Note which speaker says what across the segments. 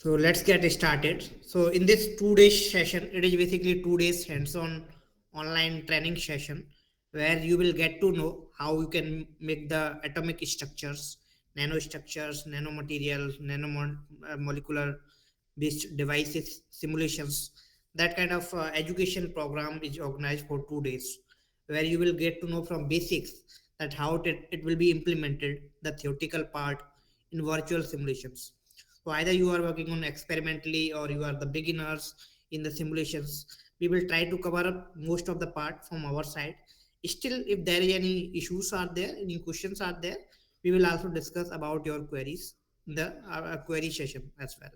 Speaker 1: So let's get started. So in this 2 days session, it is basically 2 days hands-on online training session where you will get to know how you can make the atomic structures, nanostructures, nanomaterials, nanomolecular based devices, simulations. That kind of education program is organized for 2 days where you will get to know from basics that how it will be implemented, the theoretical part in virtual simulations. So either you are working on experimentally or you are the beginners in the simulations. We will try to cover up most of the part from our side. Still, if there is any issues are there, any questions are there, we will also discuss about your queries in the query session as well.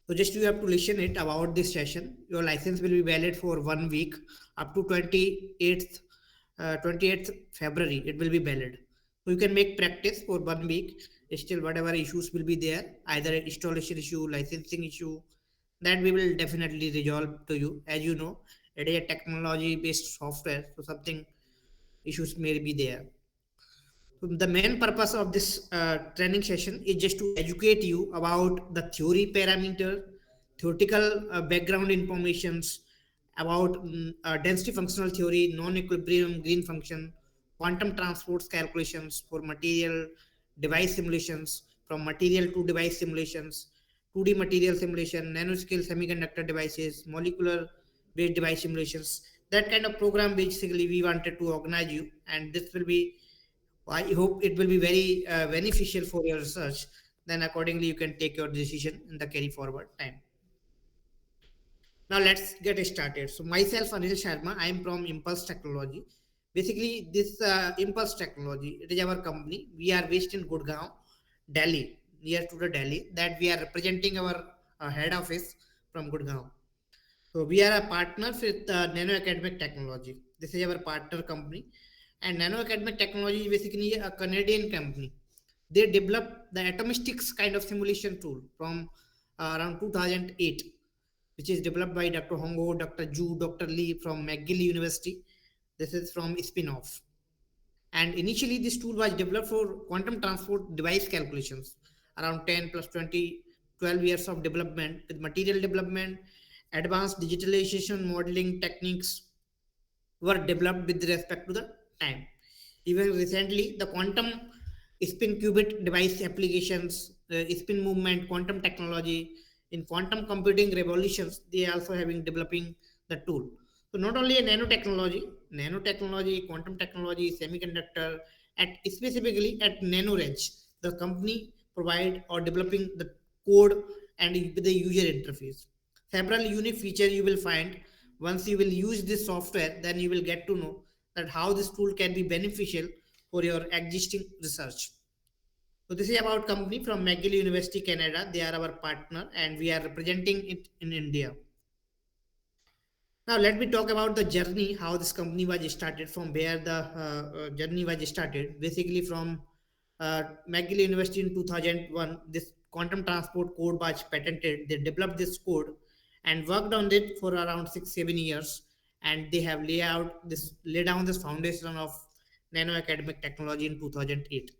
Speaker 1: So just you have to listen it about this session. Your license will be valid for 1 week up to 28th February. It will be valid. So you can make practice for 1 week. Still, whatever issues will be there, either installation issue, licensing issue, that we will definitely resolve to you. As you know, it is a technology-based software, so something issues may be there. So the main purpose of this training session is just to educate you about the theory parameter, theoretical background informations about density functional theory, non-equilibrium green function, quantum transports calculations for material device simulations, from material to device simulations, 2D material simulation, nanoscale semiconductor devices, molecular based device simulations. That kind of program basically we wanted to organize you, and this will be, I hope it will be very beneficial for your research. Then accordingly, you can take your decision in the carry forward time. Now let's get started. So myself, Anil Sharma, I am from Impulse Technology. Basically, this Impulse Technology, it is our company. We are based in Gurgaon, Delhi, near to the Delhi. That we are representing our head office from Gurgaon. So we are a partner with Nano Academic Technology. This is our partner company, and Nano Academic Technology is basically a Canadian company. They developed the Atomistics kind of simulation tool from around 2008, which is developed by Dr. Hongo, Dr. Ju, Dr. Lee from McGill University. This is from spin-off. And initially, this tool was developed for quantum transport device calculations, around 10 plus 20, 12 years of development with material development, advanced digitalization modeling techniques were developed with respect to the time. Even recently, the quantum spin qubit device applications, spin movement, quantum technology, in quantum computing revolutions, they are also having developing the tool. So not only a nanotechnology, quantum technology, semiconductor, at specifically at nano range, the company provide or developing the code and with the user interface. Several unique features you will find once you will use this software, then you will get to know that how this tool can be beneficial for your existing research. So this is about company from McGill University, Canada. They are our partner and we are representing it in India. Now let me talk about the journey, how this company was started, from where the journey was started. Basically from McGill University in 2001, this quantum transport code was patented. They developed this code and worked on it for around 6 7 years, and they have lay down this foundation of nano academic technology in 2008.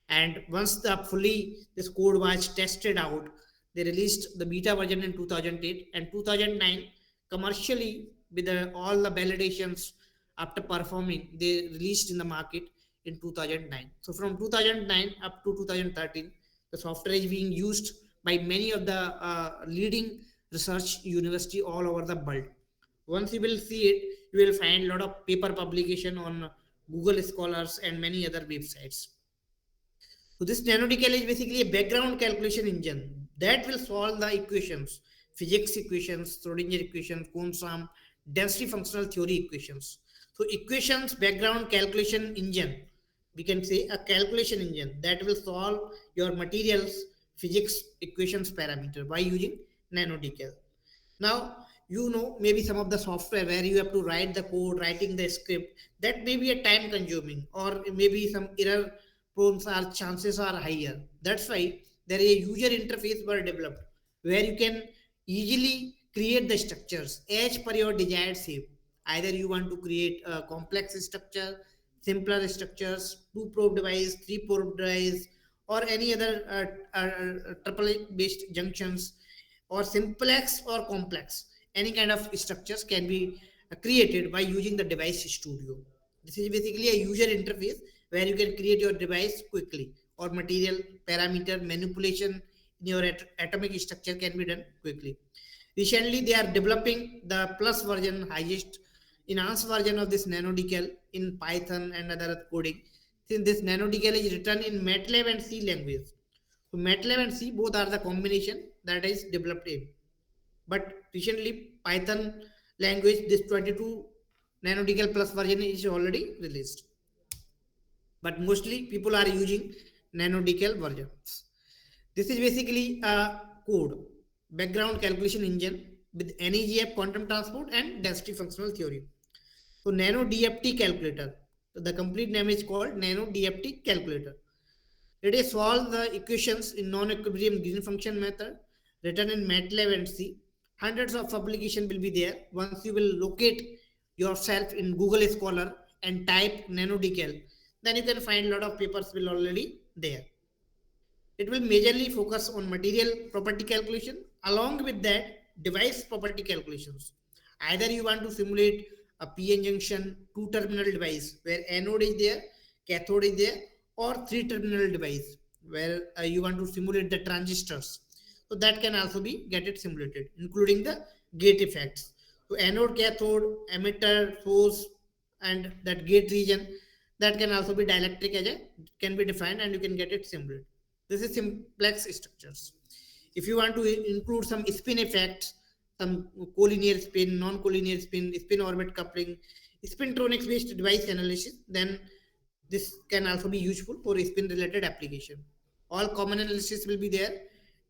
Speaker 1: And once the fully this code was tested out, they released the beta version in 2008 and 2009 commercially with all the validations. After performing, they released in the market in 2009. So from 2009 up to 2013, the software is being used by many of the leading research university all over the world. Once you will see it, you will find a lot of paper publication on Google Scholars and many other websites. So this NanoDCAL is basically a background calculation engine that will solve the equations, physics equations, Schrodinger equations, Kohn-Sham, density functional theory equations. So equations background calculation engine, we can say a calculation engine that will solve your materials physics equations parameter by using NanoDCAL. Now, you know, maybe some of the software where you have to write the code, writing the script, that may be a time consuming, or maybe some error prones are chances are higher. That's why there is a user interface were developed where you can easily create the structures as per your desired shape. Either you want to create a complex structure, simpler structures, two probe device, three probe device, or any other triple based junctions, or simplex or complex, any kind of structures can be created by using the device studio. This is basically a user interface where you can create your device quickly, or material parameter manipulation in your atomic structure can be done quickly. Recently, they are developing the plus version, highest enhanced version of this NanoDCAL in Python and other coding. Since this NanoDCAL is written in MATLAB and C language, so MATLAB and C both are the combination that is developed in. But recently, Python language, this 22 NanoDCAL plus version is already released. But mostly people are using NanoDCAL versions. This is basically a code, background calculation engine with NEGF quantum transport and density functional theory. So Nano DFT calculator. So the complete name is called Nano DFT calculator. It is solve the equations in non-equilibrium Green function method written in MATLAB and C. Hundreds of publications will be there. Once you will locate yourself in Google Scholar and type NanoDCAL, then you can find a lot of papers will already there. It will majorly focus on material property calculation along with that device property calculations. Either you want to simulate a PN junction two terminal device where anode is there, cathode is there, or three terminal device where you want to simulate the transistors. So that can also be get it simulated, including the gate effects. So anode, cathode, emitter, source, and that gate region, that can also be dielectric as a can be defined, and you can get it simulated. This is simplex structures. If you want to include some spin effects, some collinear spin, non-collinear spin, spin orbit coupling, spintronics based device analysis, then this can also be useful for spin related application. All common analysis will be there: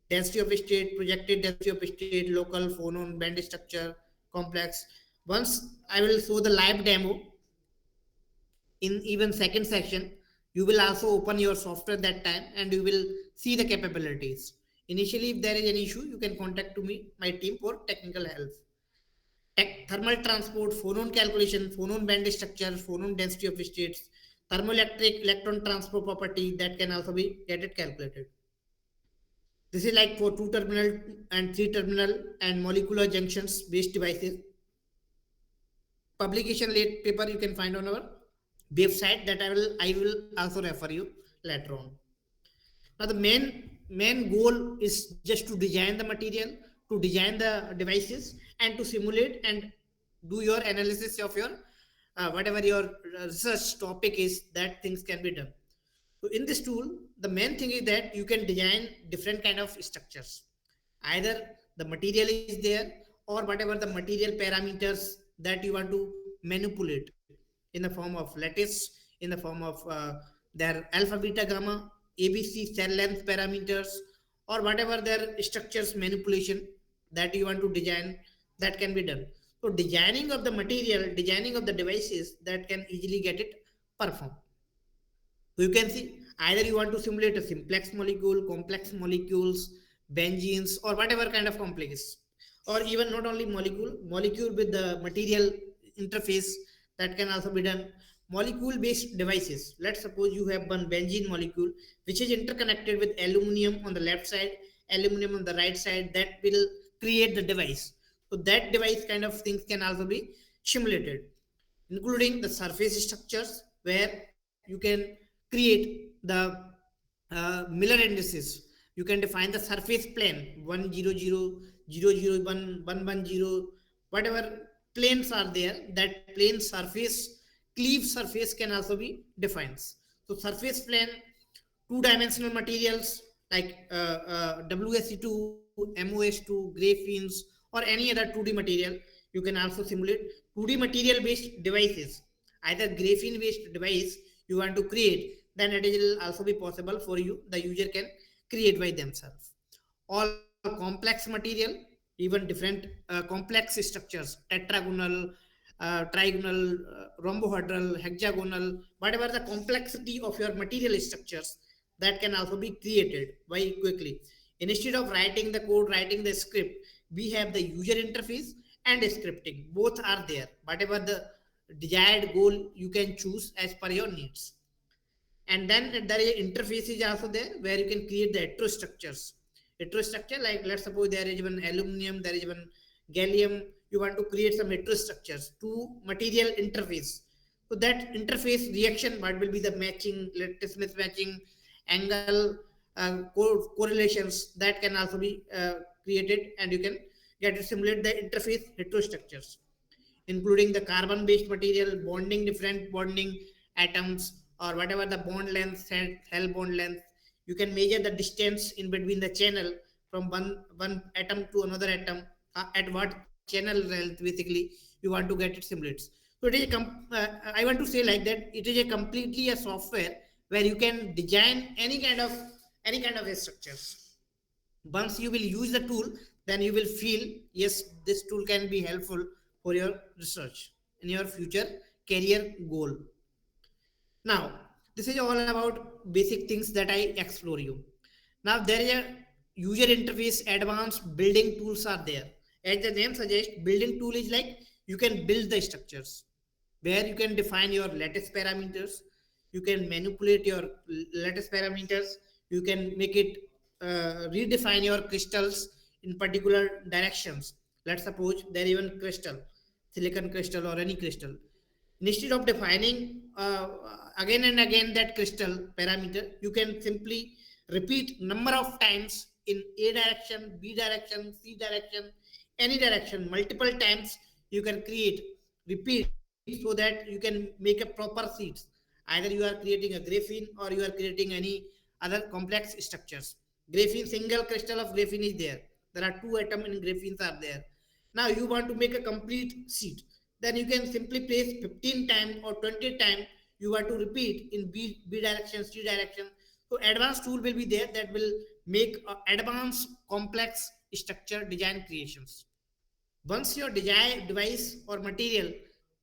Speaker 1: density of state, projected density of state, local, phonon, band structure, complex. Once I will show the live demo in even second section, you will also open your software that time and you will see the capabilities. Initially, if there is an issue, you can contact to me, my team, for technical help. Thermal transport, phonon calculation, phonon band structure, phonon density of states, thermoelectric electron transport property, that can also be get it calculated. This is like for two terminal and three terminal and molecular junctions based devices. Publication late paper you can find on our website that I will also refer you later on. Now the main goal is just to design the material, to design the devices, and to simulate and do your analysis of your whatever your research topic is, that things can be done. So in this tool, the main thing is that you can design different kind of structures. Either the material is there, or whatever the material parameters that you want to manipulate in the form of lattice, in the form of their alpha, beta, gamma, ABC cell length parameters, or whatever their structures manipulation that you want to design, that can be done. So designing of the material, designing of the devices, that can easily get it performed. So you can see either you want to simulate a simplex molecule, complex molecules, benzenes, or whatever kind of complex, or even not only molecule with the material interface, that can also be done. Molecule based devices. Let's suppose you have one benzene molecule which is interconnected with aluminum on the left side, aluminum on the right side, that will create the device. So that device kind of things can also be simulated, including the surface structures where you can create the Miller indices. You can define the surface plane 100, 001, 110, whatever planes are there. That plane surface, cleave surface can also be defined. So surface plane, two-dimensional materials like WSC2, MOS2, graphenes, or any other 2D material. You can also simulate 2D material based devices. Either graphene based device you want to create, then it will also be possible for you. The user can create by themselves. All complex material, even different complex structures, tetragonal, trigonal, rhombohedral, hexagonal, whatever the complexity of your material structures, that can also be created very quickly. Instead of writing the code, writing the script, we have the user interface and scripting. Both are there. Whatever the desired goal you can choose as per your needs. And then there is interface is also there where you can create the heterostructures. Heterostructure, like let's suppose there is one aluminum, there is one gallium, you want to create some heterostructures to material interface. So that interface reaction, what will be the matching, lattice mismatching, angle correlations, that can also be created, and you can get to simulate the interface heterostructures, including the carbon based material, bonding different bonding atoms, or whatever the bond length, cell bond length. You can measure the distance in between the channel from one atom to another atom, at what channel length basically you want to get it simulates. So it is I want to say like that, it is a completely a software where you can design any kind of structures. Once you will use the tool, then you will feel, yes, this tool can be helpful for your research in your future career goal. Now, this is all about basic things that I explore you. Now there is a user interface, advanced building tools are there. As the name suggests, building tool is like you can build the structures where you can define your lattice parameters, you can manipulate your lattice parameters, you can make it redefine your crystals in particular directions. Let's suppose there is one crystal, silicon crystal or any crystal. Instead of defining again and again that crystal parameter, you can simply repeat number of times in A direction, B direction, C direction, any direction, multiple times. You can repeat, so that you can make a proper seeds. Either you are creating a graphene or you are creating any other complex structures. Graphene, single crystal of graphene is there. There are two atoms in graphenes are there. Now you want to make a complete seed, then you can simply place 15 times or 20 times. You want to repeat in B direction, C direction. So advanced tool will be there that will make advanced complex structure design creations. Once your design device or material,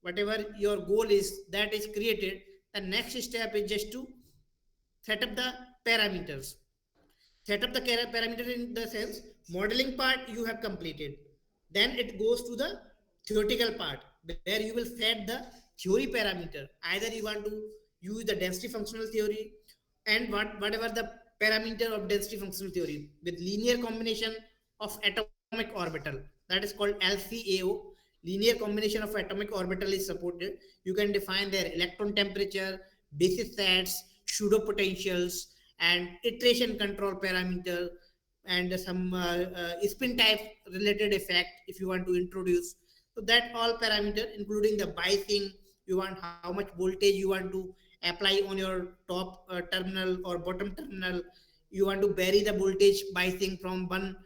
Speaker 1: whatever your goal is, that is created, the next step is just to set up the parameters. Set up the parameter in the sense modeling part you have completed. Then it goes to the theoretical part where you will set the theory parameter. Either you want to use the density functional theory, and whatever the parameter of density functional theory with linear combination of atomic orbital, that is called LCAO. Linear combination of atomic orbital is supported. You can define their electron temperature, basis sets, pseudopotentials, and iteration control parameter, and some spin type related effect if you want to introduce. So that all parameter, including the biasing, you want how much voltage you want to apply on your top terminal or bottom terminal. You want to vary the voltage biasing from one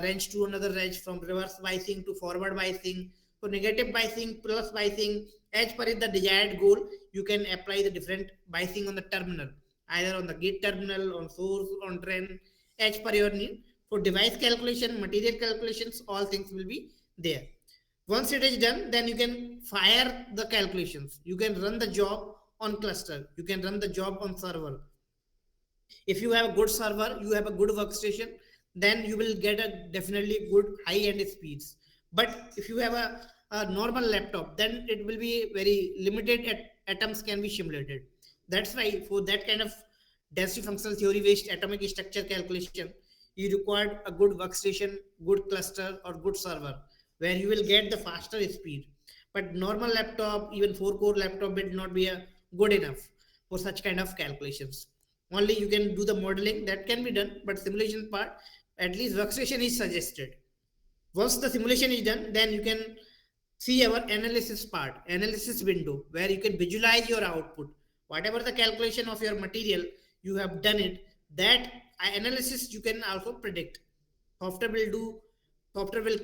Speaker 1: range to another range, from reverse biasing to forward biasing. So negative biasing, plus biasing, as per the desired goal, you can apply the different biasing on the terminal, either on the gate terminal, on source, on drain, as per your need. For device calculation, material calculations, all things will be there. Once it is done, then you can fire the calculations. You can run the job on cluster. You can run the job on server. If you have a good server, you have a good workstation, then you will get a definitely good high-end speeds. But if you have a normal laptop, then it will be very limited atoms can be simulated. That's why for that kind of density functional theory based atomic structure calculation, you require a good workstation, good cluster, or good server where you will get the faster speed. But normal laptop, even 4-core laptop, will not be a good enough for such kind of calculations. Only you can do the modeling, that can be done, but simulation part, at least workstation is suggested. Once the simulation is done, then you can see our analysis part, analysis window, where you can visualize your output. Whatever the calculation of your material, you have done it, that analysis you can also predict. Software will do, software will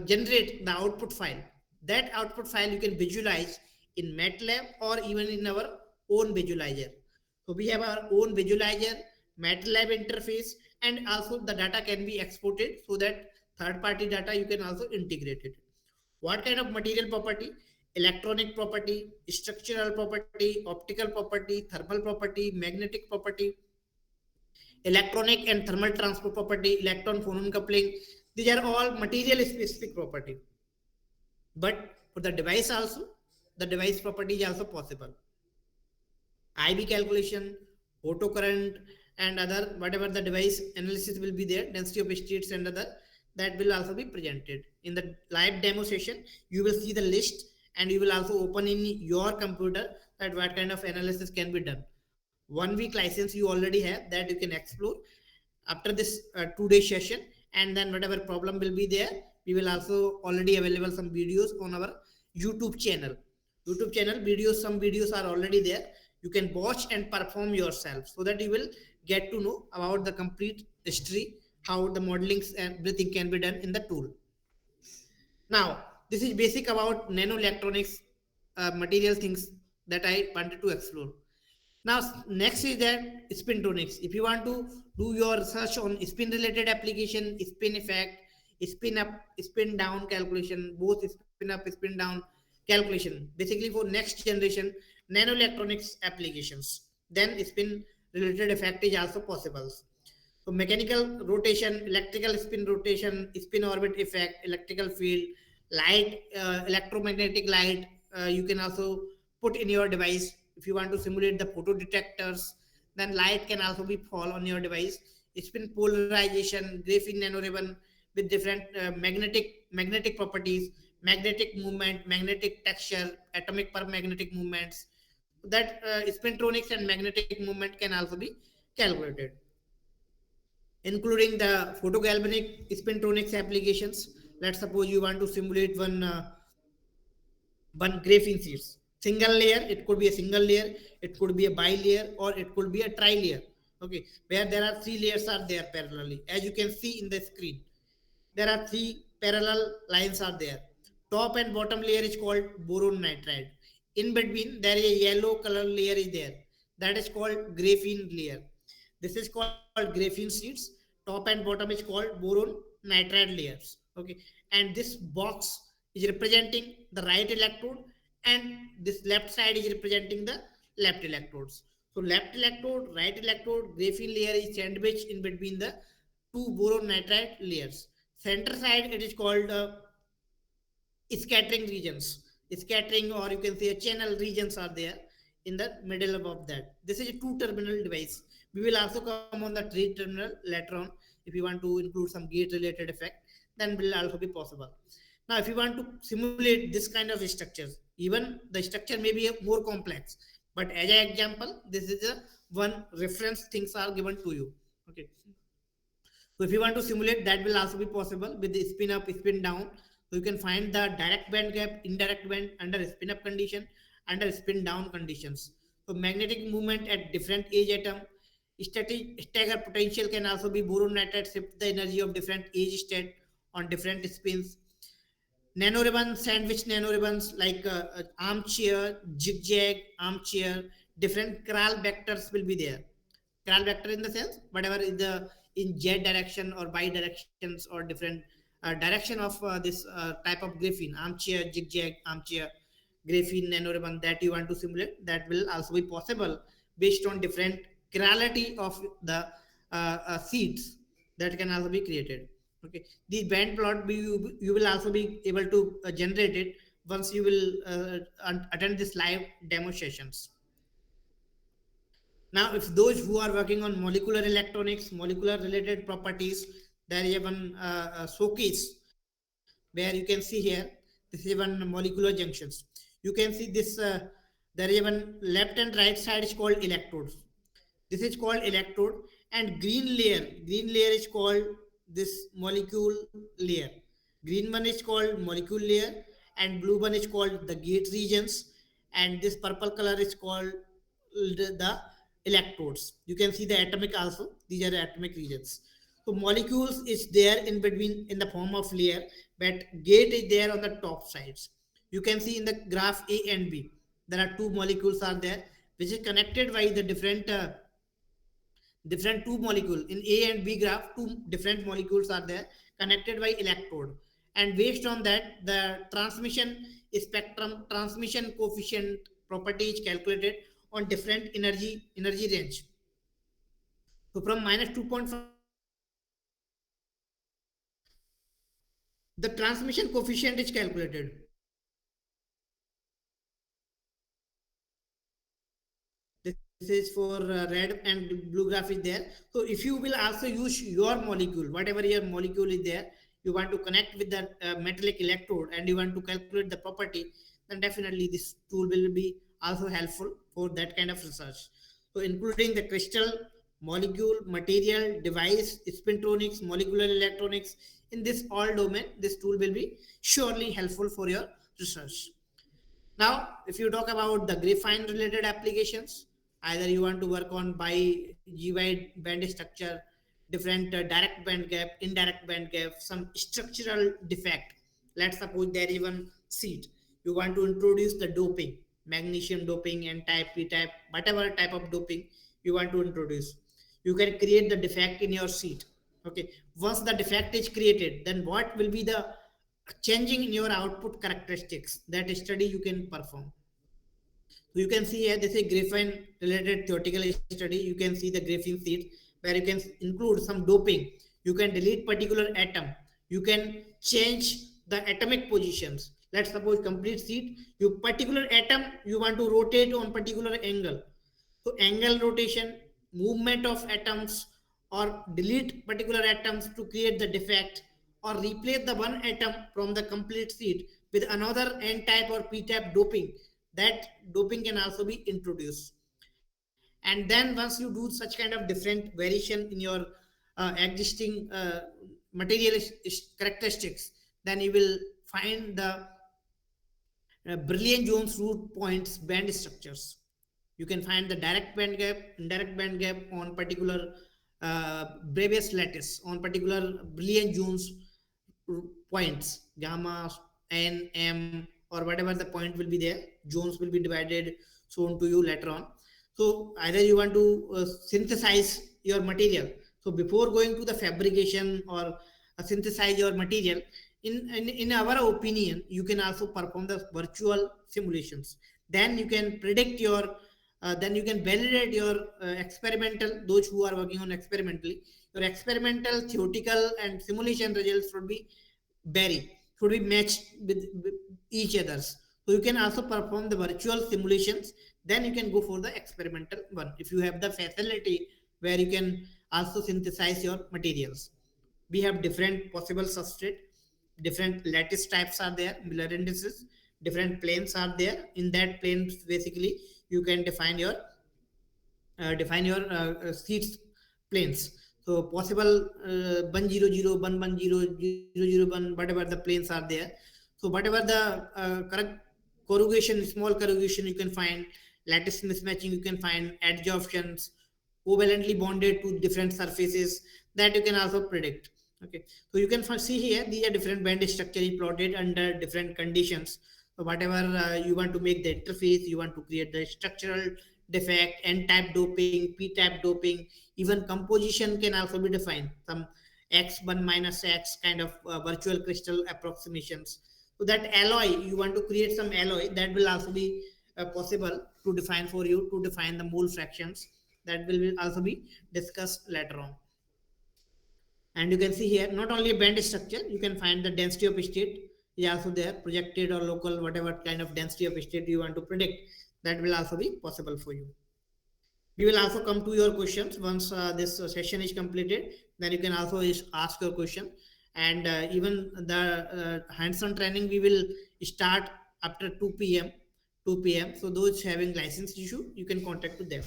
Speaker 1: generate the output file. That output file you can visualize in MATLAB or even in our own visualizer. So we have our own visualizer, MATLAB interface, and also the data can be exported so that third-party data you can also integrate it. What kind of material property? Electronic property, structural property, optical property, thermal property, magnetic property, electronic and thermal transport property, electron phonon coupling. These are all material specific property. But for the device also, the device property is also possible. IB calculation, photocurrent, and other whatever the device analysis will be there, density of states and other, that will also be presented in the live demo session. You will see the list, and you will also open in your computer that what kind of analysis can be done. 1 week license you already have, that you can explore after this 2 day session. And then whatever problem will be there, we will also already available some videos on our youtube channel videos. Some videos are already there, you can watch and perform yourself, so that you will get to know about the complete history, how the modelings and everything can be done in the tool. Now, this is basic about nanoelectronics material things that I wanted to explore. Now, next is that spintronics. If you want to do your research on spin related application, spin effect, spin up, spin down calculation, both spin up, spin down calculation, basically for next generation nanoelectronics applications, then spin related effect is also possible. So mechanical rotation, electrical spin rotation, spin orbit effect, electrical field, light, electromagnetic light, you can also put in your device. If you want to simulate the photo detectors, then light can also be fall on your device. Spin polarization, graphene nanoribbon with different magnetic properties, magnetic movement, magnetic texture, atomic permagnetic movements. That spintronics and magnetic movement can also be calculated, including the photogalvanic spintronics applications. Let's suppose you want to simulate one graphene sheets, single layer. It could be a single layer, it could be a bi-layer, or it could be a tri-layer. Okay, where there are 3 layers are there parallelly, as you can see in the screen. There are 3 parallel lines are there. Top and bottom layer is called boron nitride. In between there is a yellow color layer is there, that is called graphene layer. This is called graphene sheets. Top and bottom is called boron nitride layers. Okay, and this box is representing the right electrode, and this left side is representing the left electrodes. So left electrode, right electrode, graphene layer is sandwiched in between the two boron nitride layers. Center side it is called scattering regions. Scattering, or you can say channel regions are there in the middle of that. This is a two terminal device. We will also come on the three terminal later on. If you want to include some gate related effect, then will also be possible. Now if you want to simulate this kind of structures, even the structure may be more complex, but as an example, this is a one reference things are given to you. Okay, so if you want to simulate, that will also be possible with the spin up, spin down. So you can find the direct band gap, indirect band under spin up condition, under spin down conditions. So magnetic movement at different age atom, static stagger potential can also be boron nitride shift the energy of different age state on different spins. Nanoribbons, sandwich nanoribbons like armchair, zigzag, armchair, different Kral vectors will be there. Kral vector in the sense, whatever is the in Z direction or by directions or different direction of this type of graphene, armchair, zigzag, armchair, graphene nanoribbon that you want to simulate, that will also be possible based on different chirality of the seeds that can also be created. Okay, the band plot you will also be able to generate it once you will attend this live demo sessions. Now if those who are working on molecular electronics, molecular related properties, there is one showcase where you can see here, this is one molecular junctions. You can see this there is one left and right side is called electrodes. This is called electrode, and green layer is called this molecule layer. Green one is called molecule layer, and blue one is called the gate regions, and this purple color is called the electrodes. You can see the atomic also, these are the atomic regions. So molecules is there in between in the form of layer, but gate is there on the top sides. You can see in the graph A and B, there are two molecules are there, which is connected by the different two molecule in A and B graph. Two different molecules are there connected by electrode, and based on that the transmission spectrum, transmission coefficient property is calculated on different energy range. So from minus 2.5 to plus 2.5, the transmission coefficient is calculated. This is this is for red and blue graph is there. So if you will also use your molecule, whatever your molecule is there, you want to connect with the metallic electrode and you want to calculate the property, then definitely this tool will be also helpful for that kind of research. So including the crystal, molecule, material, device, spintronics, molecular electronics, in this all domain, this tool will be surely helpful for your research. Now, if you talk about the graphene related applications, either you want to work on by GY band structure, different direct band gap, indirect band gap, some structural defect. Let's suppose there is one seed. You want to introduce the doping, magnesium doping and type P type, whatever type of doping you want to introduce. You can create the defect in your seed. Okay. Once the defect is created, then what will be the changing in your output characteristics, that study you can perform. So you can see here this is graphene related theoretical study. You can see the graphene seed where you can include some doping. You can delete particular atom. You can change the atomic positions. Let's suppose complete seed. You particular atom you want to rotate on particular angle. So angle rotation, movement of atoms, or delete particular atoms to create the defect, or replace the one atom from the complete seed with another N type or P type doping. That doping can also be introduced. And then once you do such kind of different variation in your existing material characteristics, then you will find the Brilliant Jones root points band structures. You can find the direct band gap, indirect band gap on particular Bravest lattice, on particular Brilliant Jones points, gamma, n, m, or whatever the point will be there. Jones will be divided shown to you later on. So either you want to synthesize your material. So before going to the fabrication or synthesize your material, in our opinion, you can also perform the virtual simulations. Then you can predict your then you can validate your experimental, those who are working on experimentally, your experimental, theoretical and simulation results should be vary, should be matched with each others. So you can also perform the virtual simulations, then you can go for the experimental one if you have the facility where you can also synthesize your materials. We have different possible substrate, different lattice types are there, Miller indices, different planes are there. In that plane basically you can define your seeds planes. So possible 100, 110, 001, whatever the planes are there. So whatever the correct corrugation, small corrugation you can find, lattice mismatching you can find, adsorptions, covalently bonded to different surfaces, that you can also predict. Okay, so you can see here these are different band structure plotted under different conditions. So whatever you want to make the interface, you want to create the structural defect, N type doping, P type doping, even composition can also be defined. Some X1 minus X kind of virtual crystal approximations. So that alloy, you want to create some alloy, that will also be possible to define for you, to define the mole fractions. That will also be discussed later on. And you can see here not only a band structure, you can find the density of state is also there, projected or local, whatever kind of density of state you want to predict, that will also be possible for you. We will also come to your questions once this session is completed. Then you can also ask your question. And even the hands-on training we will start after 2 p.m. 2 p.m. So those having license issue, you can contact to them.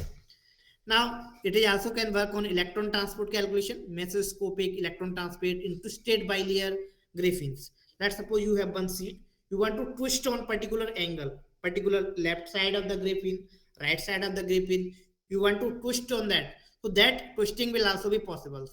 Speaker 1: Now, it is also can work on electron transport calculation, mesoscopic electron transport into state bilayer graphenes. Let's suppose you have one seed, you want to twist on particular angle, particular left side of the graphene, right side of the graphene, you want to twist on that. So that twisting will also be possible.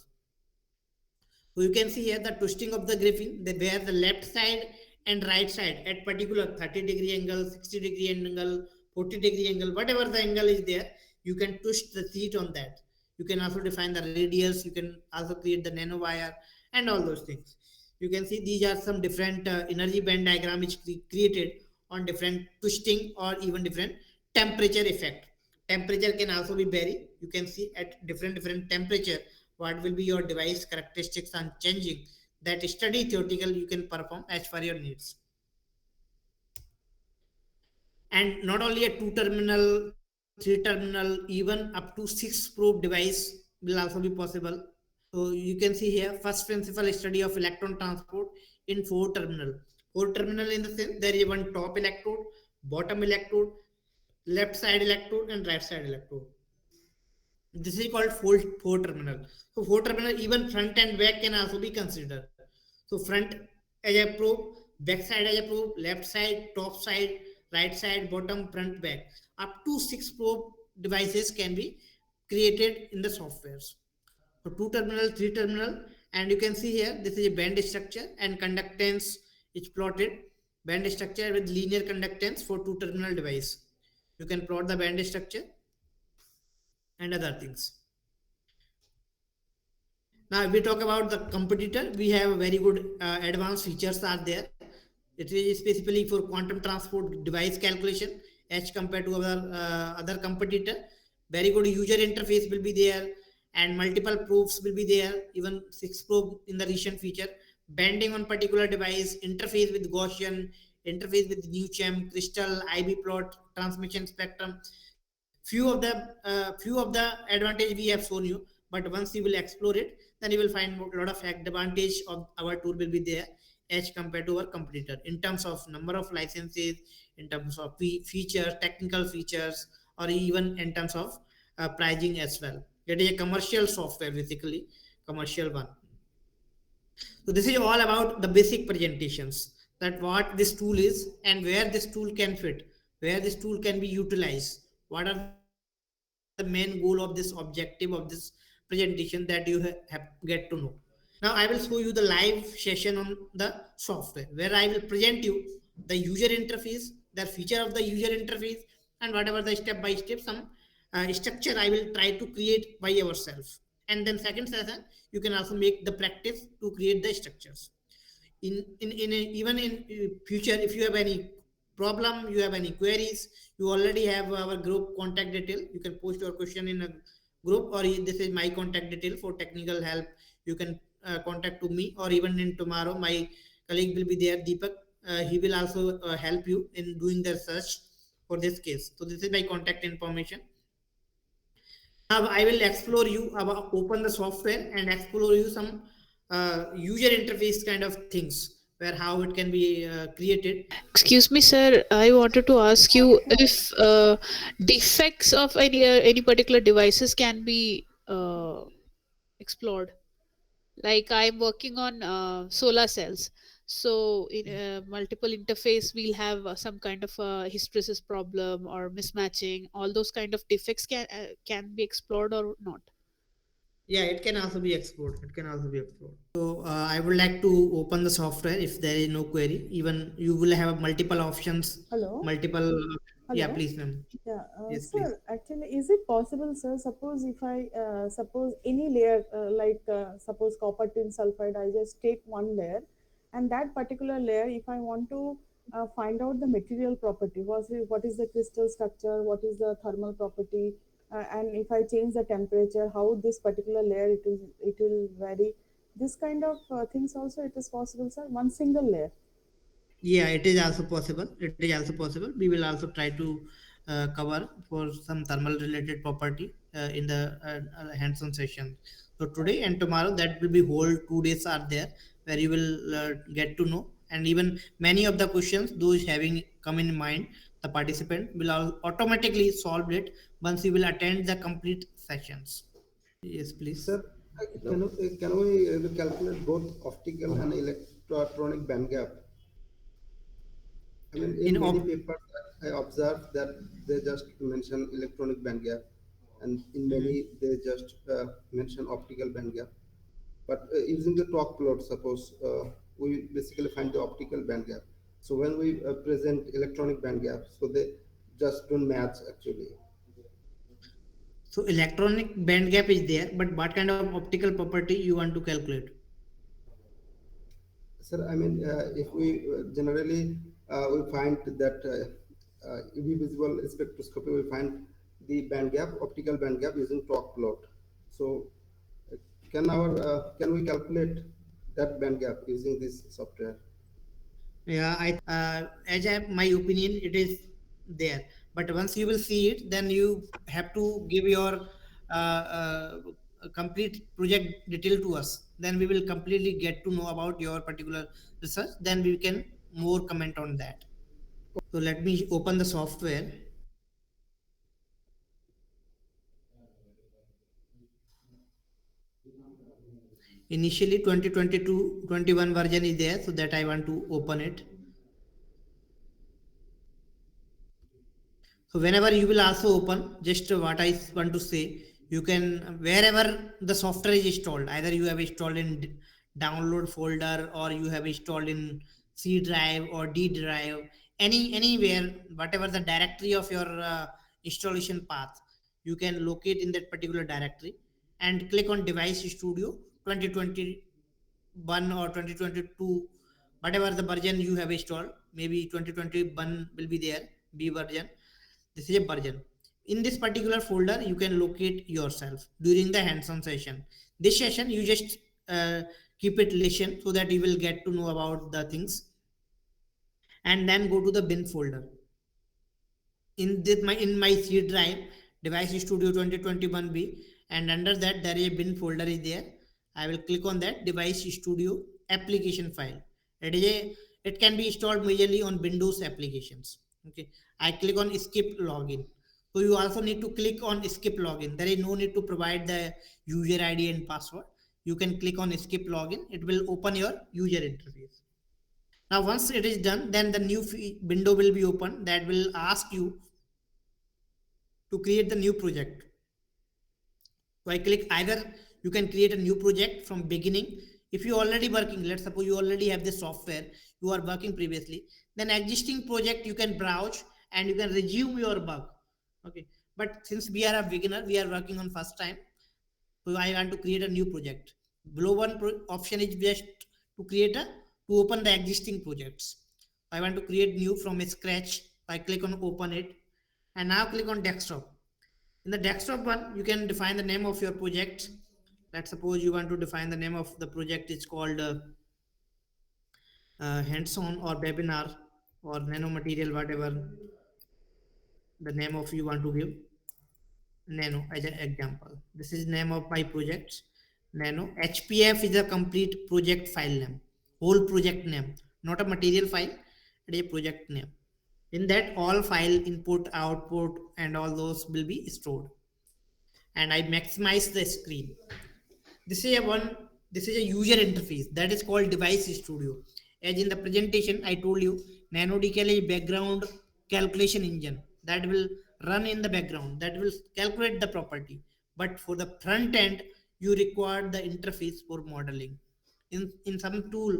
Speaker 1: So you can see here the twisting of the graphene, where the left side and right side at particular 30-degree angle, 60-degree angle, 40-degree angle, whatever the angle is there, you can twist the seed on that. You can also define the radius, you can also create the nanowire and all those things. You can see these are some different energy band diagram which created on different twisting or even different temperature effect. Temperature can also be vary. You can see at different temperature what will be your device characteristics and changing. That study theoretical you can perform as per your needs. And not only a two terminal three terminal, even up to six probe device will also be possible. So you can see here first principle study of electron transport in four terminal. Four terminal in the sense there is one top electrode, bottom electrode, left side electrode, and right side electrode. This is called four terminal. So four terminal, even front and back can also be considered. So front as a probe, back side as a probe, left side, top side, right side, bottom, front, back. Up to six probe devices can be created in the softwares. So two terminal, three terminal, and you can see here this is a band structure and conductance is plotted. Band structure with linear conductance for two terminal device. You can plot the band structure and other things. Now, if we talk about the competitor, we have very good advanced features are there. It is specifically for quantum transport device calculation as compared to our other competitor. Very good user interface will be there, and multiple proofs will be there. Even six probe in the recent feature. Bending on particular device, interface with Gaussian, interface with Newchem, crystal, IB plot, transmission spectrum. Few of the advantage we have shown you, but once you will explore it, then you will find a lot of advantage of our tool will be there as compared to our competitor in terms of number of licenses, in terms of features, technical features, or even in terms of pricing as well. It is a commercial software, basically commercial one. So this is all about the basic presentations, that what this tool is and where this tool can fit, where this tool can be utilized, what are the main goal of this objective of this presentation that you have get to know. Now I will show you the live session on the software where I will present you the user interface, the feature of the user interface, and whatever the step by step some structure I will try to create by yourself. And then second session you can also make the practice to create the structures. Even in future, if you have any problem, you have any queries, you already have our group contact detail. You can post your question in a group, or this is my contact detail for technical help. You can contact to me, or even in tomorrow my colleague will be there, Deepak. He will also help you in doing the research for this case. So this is my contact information. Now I will explore you about open the software and explore you some user interface kind of things where how it can be created.
Speaker 2: Excuse me, sir. I wanted to ask you if defects of any particular devices can be explored. Like I'm working on solar cells, so in multiple interface we'll have some kind of a hysteresis problem or mismatching. All those kind of defects can be explored or not.
Speaker 1: Yeah, it can also be explored. It can also be explored. So I would like to open the software if there is no query. Even you will have multiple options,
Speaker 3: Hello,
Speaker 1: multiple. Yeah,
Speaker 3: hello.
Speaker 1: please, ma'am.
Speaker 3: Yeah,
Speaker 1: Yes, please.
Speaker 3: sir. Actually, is it possible, sir? Suppose if I suppose any layer, suppose copper tin sulfide, I just take one layer, and that particular layer, if I want to find out the material property, what is the crystal structure, what is the thermal property, and if I change the temperature, how this particular layer it will vary. This kind of things also it is possible, sir. One single layer.
Speaker 1: Yeah, it is also possible. It is also possible. We will also try to cover for some thermal related property in the hands-on session. So today and tomorrow, that will be whole 2 days are there where you will get to know, and even many of the questions those having come in mind, the participant will automatically solve it once you will attend the complete sessions. Yes, please.
Speaker 4: Sir, can we calculate both optical and electronic band gap? I mean,
Speaker 1: In
Speaker 4: in many
Speaker 1: op-
Speaker 4: papers, I observed that they just mention electronic band gap, and in
Speaker 1: Mhm.
Speaker 4: many they just mention optical band gap. But using the talk plot, suppose we basically find the optical band gap. So when we present electronic band gap, so they just don't match actually.
Speaker 1: So electronic band gap is there, but what kind of optical property you want to calculate?
Speaker 4: Sir, I mean, if we generally we find that UV visible spectroscopy, we find the band gap, optical band gap using talk plot. So, uh, can we calculate that band gap using this software?
Speaker 1: Yeah, as I, my opinion, it is there. but once you will see it, then you have to give your complete project detail to us. Then we will completely get to know about your particular research. Then we can more comment on that. So let me open the software. Initially 2022-21 version is there, so that I want to open it. So whenever you will also open, just what I want to say, you can, wherever the software is installed, either you have installed in download folder, or you have installed in C drive or D drive, anywhere, whatever the directory of your installation path, you can locate in that particular directory and click on Device Studio 2021 or 2022, whatever the version you have installed. Maybe 2021 will be there, B version. This is a version. In this particular folder you can locate yourself during the hands-on session. This session you just keep it listen, so that you will get to know about the things, and then go to the bin folder. In my C drive, Device Studio 2021B, and under that there is a bin folder is there. I will click on that Device Studio application file. It can be installed majorly on Windows applications. Okay, I click on skip login. So you also need to click on skip login. There is no need to provide the user ID and password. You can click on skip login. It will open your user interface. Now once it is done, then the new window will be open that will ask you to create the new project. So I click, either you can create a new project from beginning. If you already working, let's suppose you already have this software, you are working previously, then existing project you can browse and you can resume your bug. Okay, but since we are a beginner, we are working on first time, so I want to create a new project. Below one option is just to create to open the existing projects. I want to create new from scratch. I click on open it, and now click on desktop. In the desktop one, you can define the name of your project. Let's suppose you want to define the name of the project. It's called hands-on or webinar or nanomaterial, whatever the name of you want to give. Nano as an example. This is name of my project. Nano. HPF is a complete project file name. Whole project name. Not a material file. It is a project name. In that, all file input, output, and all those will be stored. And I maximize the screen. This is a user interface that is called Device Studio. As in the presentation I told you, NanoDCAL is background calculation engine that will run in the background, that will calculate the property. But for the front end, you require the interface for modeling. In some tool,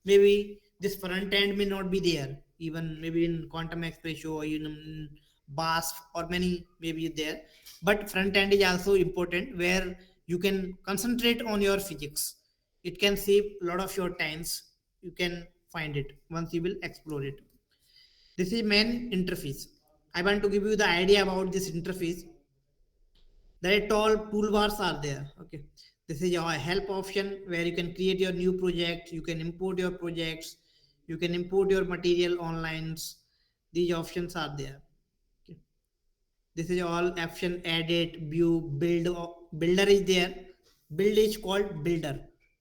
Speaker 1: maybe this front end may not be there, even maybe in quantum expression or in BASF or many maybe there, but front end is also important, where you can concentrate on your physics. It can save a lot of your times. You can find it once you will explore it. This is main interface. I want to give you the idea about this interface. There are all toolbars are there. Okay, this is your help option, where you can create your new project, you can import your projects, you can import your material online. These options are there. Okay. This is all option: edit, view, build. Builder is there. Build is called builder,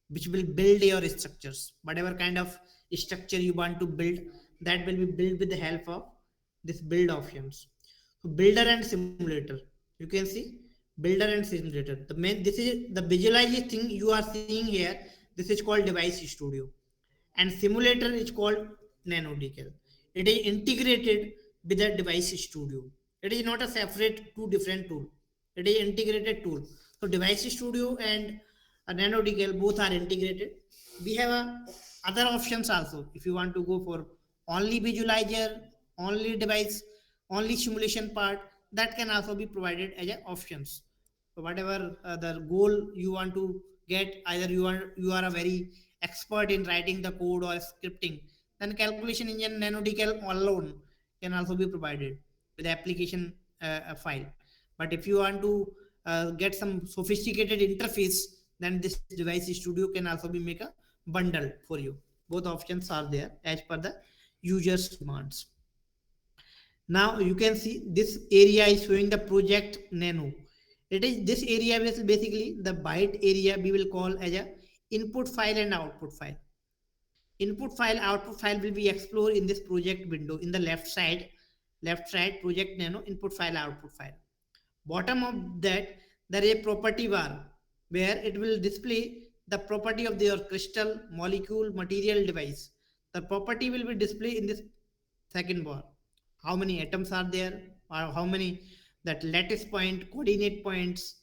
Speaker 1: which will build your structures. Whatever kind of structure you want to build, that will be built with the help of this build options. So builder and simulator, you can see builder and simulator. This is the visualizing thing you are seeing here. This is called Device Studio, and simulator is called NanoDCAL. It is integrated with the Device Studio. It is not a separate two different tool. It is integrated tool. So Device Studio and NanoDCAL both are integrated. We have other options also. If you want to go for only visualizer, only device, only simulation part, that can also be provided as options. So whatever the goal you want to get, either you are a very expert in writing the code or scripting, then calculation engine NanoDCAL alone can also be provided with the application file. But if you want to get some sophisticated interface, then this Device Studio can also be make a bundle for you. Both options are there as per the user's demands. Now you can see this area is showing the project nano. It is this area is basically the byte area we will call as a input file and output file. Input file, output file will be explored in this project window in the left side project nano input file, output file. Bottom of that there is a property bar where it will display the property of your crystal, molecule, material, device. The property will be displayed in this second bar. How many atoms are there, or how many that lattice point, coordinate points,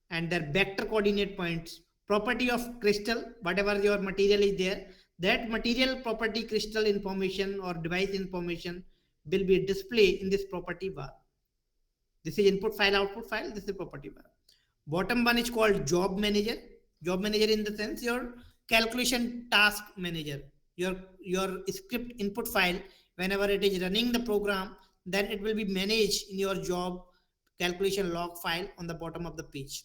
Speaker 1: and their vector coordinate points. Property of crystal, whatever your material is there, that material property, crystal information or device information will be displayed in this property bar. This is input file, output file. This is property bar. Bottom one is called job manager. Job manager in the sense your calculation task manager. Your script input file, whenever it is running the program, then it will be managed in your job calculation log file on the bottom of the page.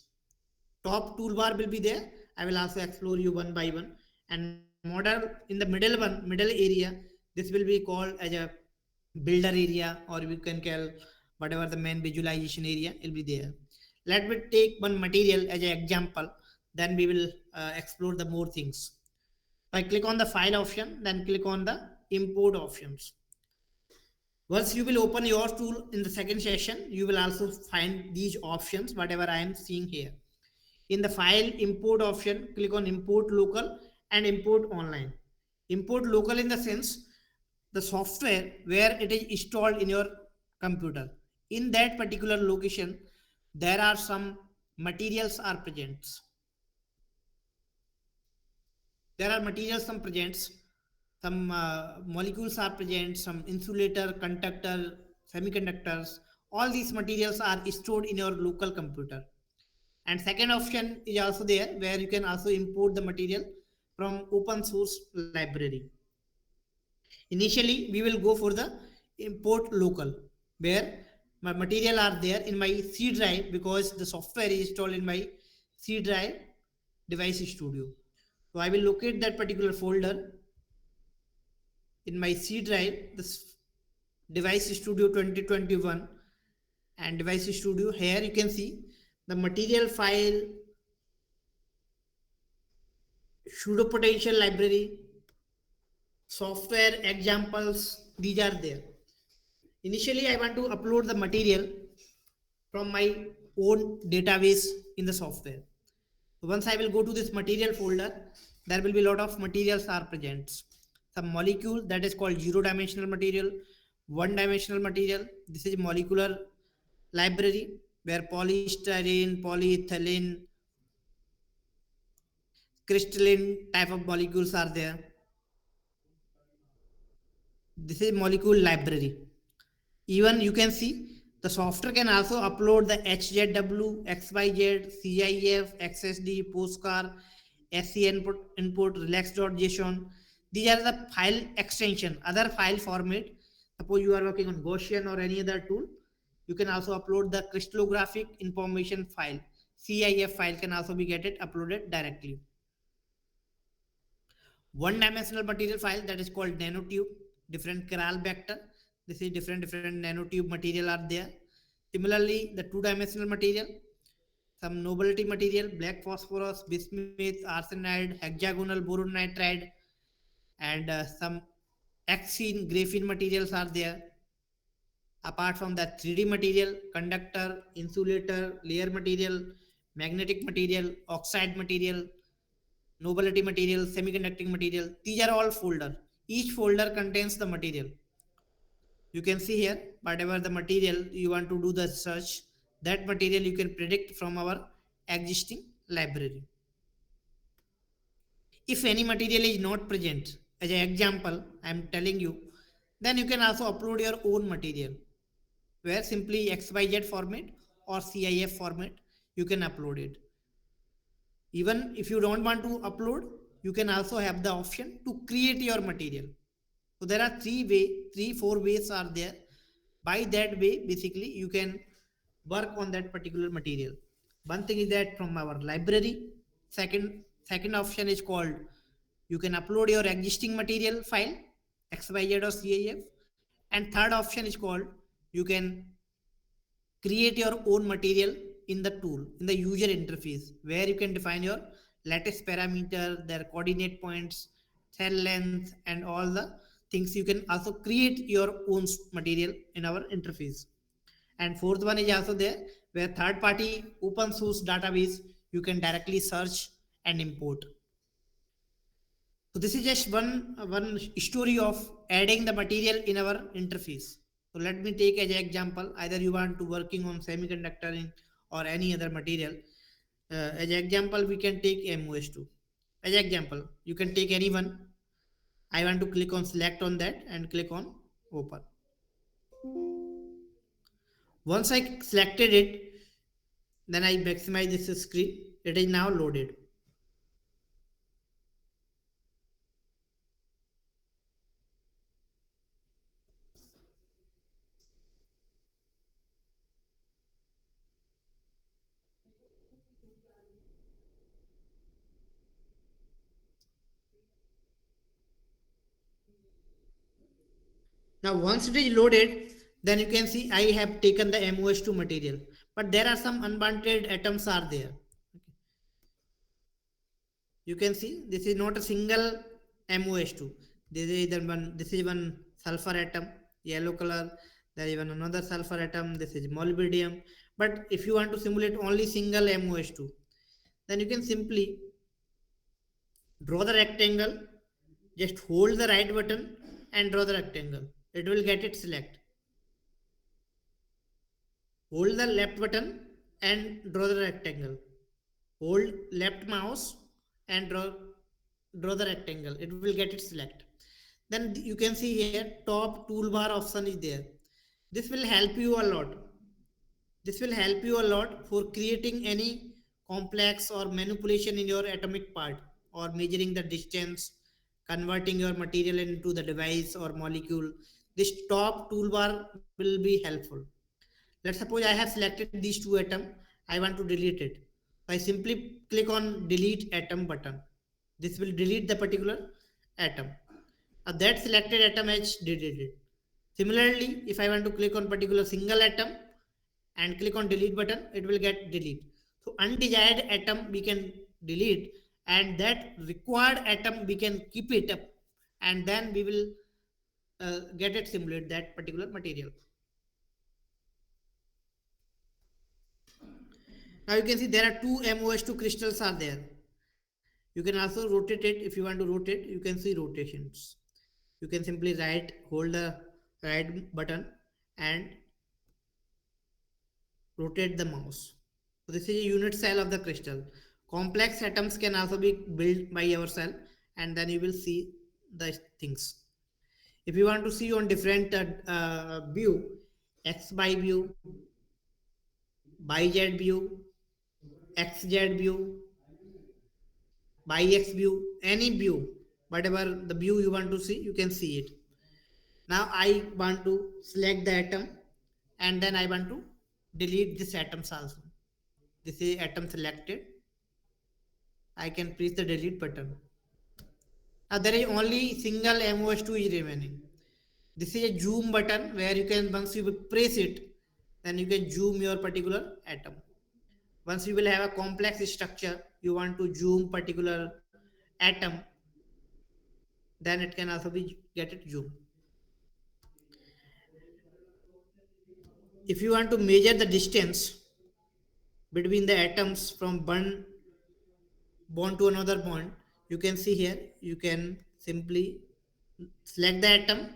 Speaker 1: Top toolbar will be there. I will also explore you one by one. And model in the middle area, this will be called as a builder area, or we can call whatever the main visualization area will be there. Let me take one material as an example, then we will explore the more things. I click on the file option, then click on the import options. Once you will open your tool in the second session, you will also find these options, whatever I am seeing here. In the file import option, click on import local and import online. Import local in the sense the software where it is installed in your computer. In that particular location, there are some materials are present. There are materials some presents, some molecules are present, some insulator, conductor, semiconductors. All these materials are stored in your local computer. And second option is also there where you can also import the material from open source library. Initially, we will go for the import local where my material are there in my C drive because the software is installed in my C drive device studio. So I will locate that particular folder in my C drive, this device studio 2021 and device studio. Here you can see the material file, pseudopotential library, software examples, these are there. Initially, I want to upload the material from my own database in the software. So once I will go to this material folder, there will be a lot of materials are present. Some molecule that is called zero-dimensional material, one-dimensional material. This is molecular library where polystyrene, polyethylene, crystalline type of molecules are there. This is molecule library. Even you can see the software can also upload the HZW, XYZ, CIF, XSD, postcard, SC input, relax.json. These are the file extension, other file format. Suppose you are working on Gaussian or any other tool, you can also upload the crystallographic information file. CIF file can also be get it uploaded directly. One-dimensional material file that is called nanotube, different chiral vector. This is different nanotube material are there. Similarly, the two-dimensional material, some nobility material, black phosphorus, bismuth, arsenide, hexagonal boron nitride, and some axene, graphene materials are there. Apart from that, 3D material, conductor, insulator, layer material, magnetic material, oxide material, nobility material, semiconducting material. These are all folder. Each folder contains the material. You can see here, whatever the material you want to do the search, that material you can predict from our existing library. If any material is not present, as an example, I am telling you, then you can also upload your own material, where simply XYZ format or CIF format, you can upload it. Even if you don't want to upload, you can also have the option to create your material. So there are four ways are there. By that way, basically, you can work on that particular material. One thing is that from our library. Second option is called, you can upload your existing material file, XYZ or CIF. And third option is called, you can create your own material in the tool, in the user interface, where you can define your lattice parameter, their coordinate points, cell length, and all the things. You can also create your own material in our interface. And fourth one is also there, where third party open source database you can directly search and import. So this is just one story of adding the material in our interface. So let me take as an example. Either you want to working on semiconductor or any other material. As an example, we can take MOS2. As an example, you can take any one. I want to click on select on that and click on open. Once I selected it, then I maximize this screen. It is now loaded. Now once it is loaded, then you can see I have taken the MOS2 material, but there are some unwanted atoms are there. You can see this is not a single MOS2. This is one sulfur atom, yellow color. There is even another sulfur atom. This is molybdenum. But if you want to simulate only single MOS2, then you can simply draw the rectangle, just hold the right button and draw the rectangle. It will get it select. Hold the left button and draw the rectangle. Hold left mouse and draw the rectangle. It will get it select. Then you can see here top toolbar option is there. This will help you a lot. This will help you a lot for creating any complex or manipulation in your atomic part, or measuring the distance, converting your material into the device or molecule. This top toolbar will be helpful. Let's suppose I have selected these two atoms. I want to delete it. I simply click on delete atom button. This will delete the particular atom. That selected atom is deleted. Similarly, if I want to click on particular single atom and click on delete button, it will get delete. So undesired atom we can delete, and that required atom we can keep it up, and then we will get it simulate that particular material. Now you can see there are two MOS2 crystals are there. You can also rotate it. If you want to rotate, you can see rotations. You can simply hold the right button and rotate the mouse. So this is a unit cell of the crystal. Complex atoms can also be built by yourself, and then you will see the things. If you want to see on different view, X by view, by Z view, XZ view, by X view, any view, whatever the view you want to see, you can see it. Now I want to select the atom, and then I want to delete this atoms also. This is atom selected. I can press the delete button. Now there is only single MOS2 is remaining. This is a zoom button where you can, once you press it, then you can zoom your particular atom. Once you will have a complex structure, you want to zoom particular atom, then it can also be get it zoom. If you want to measure the distance between the atoms from one bond to another bond, you can see here, you can simply select the atom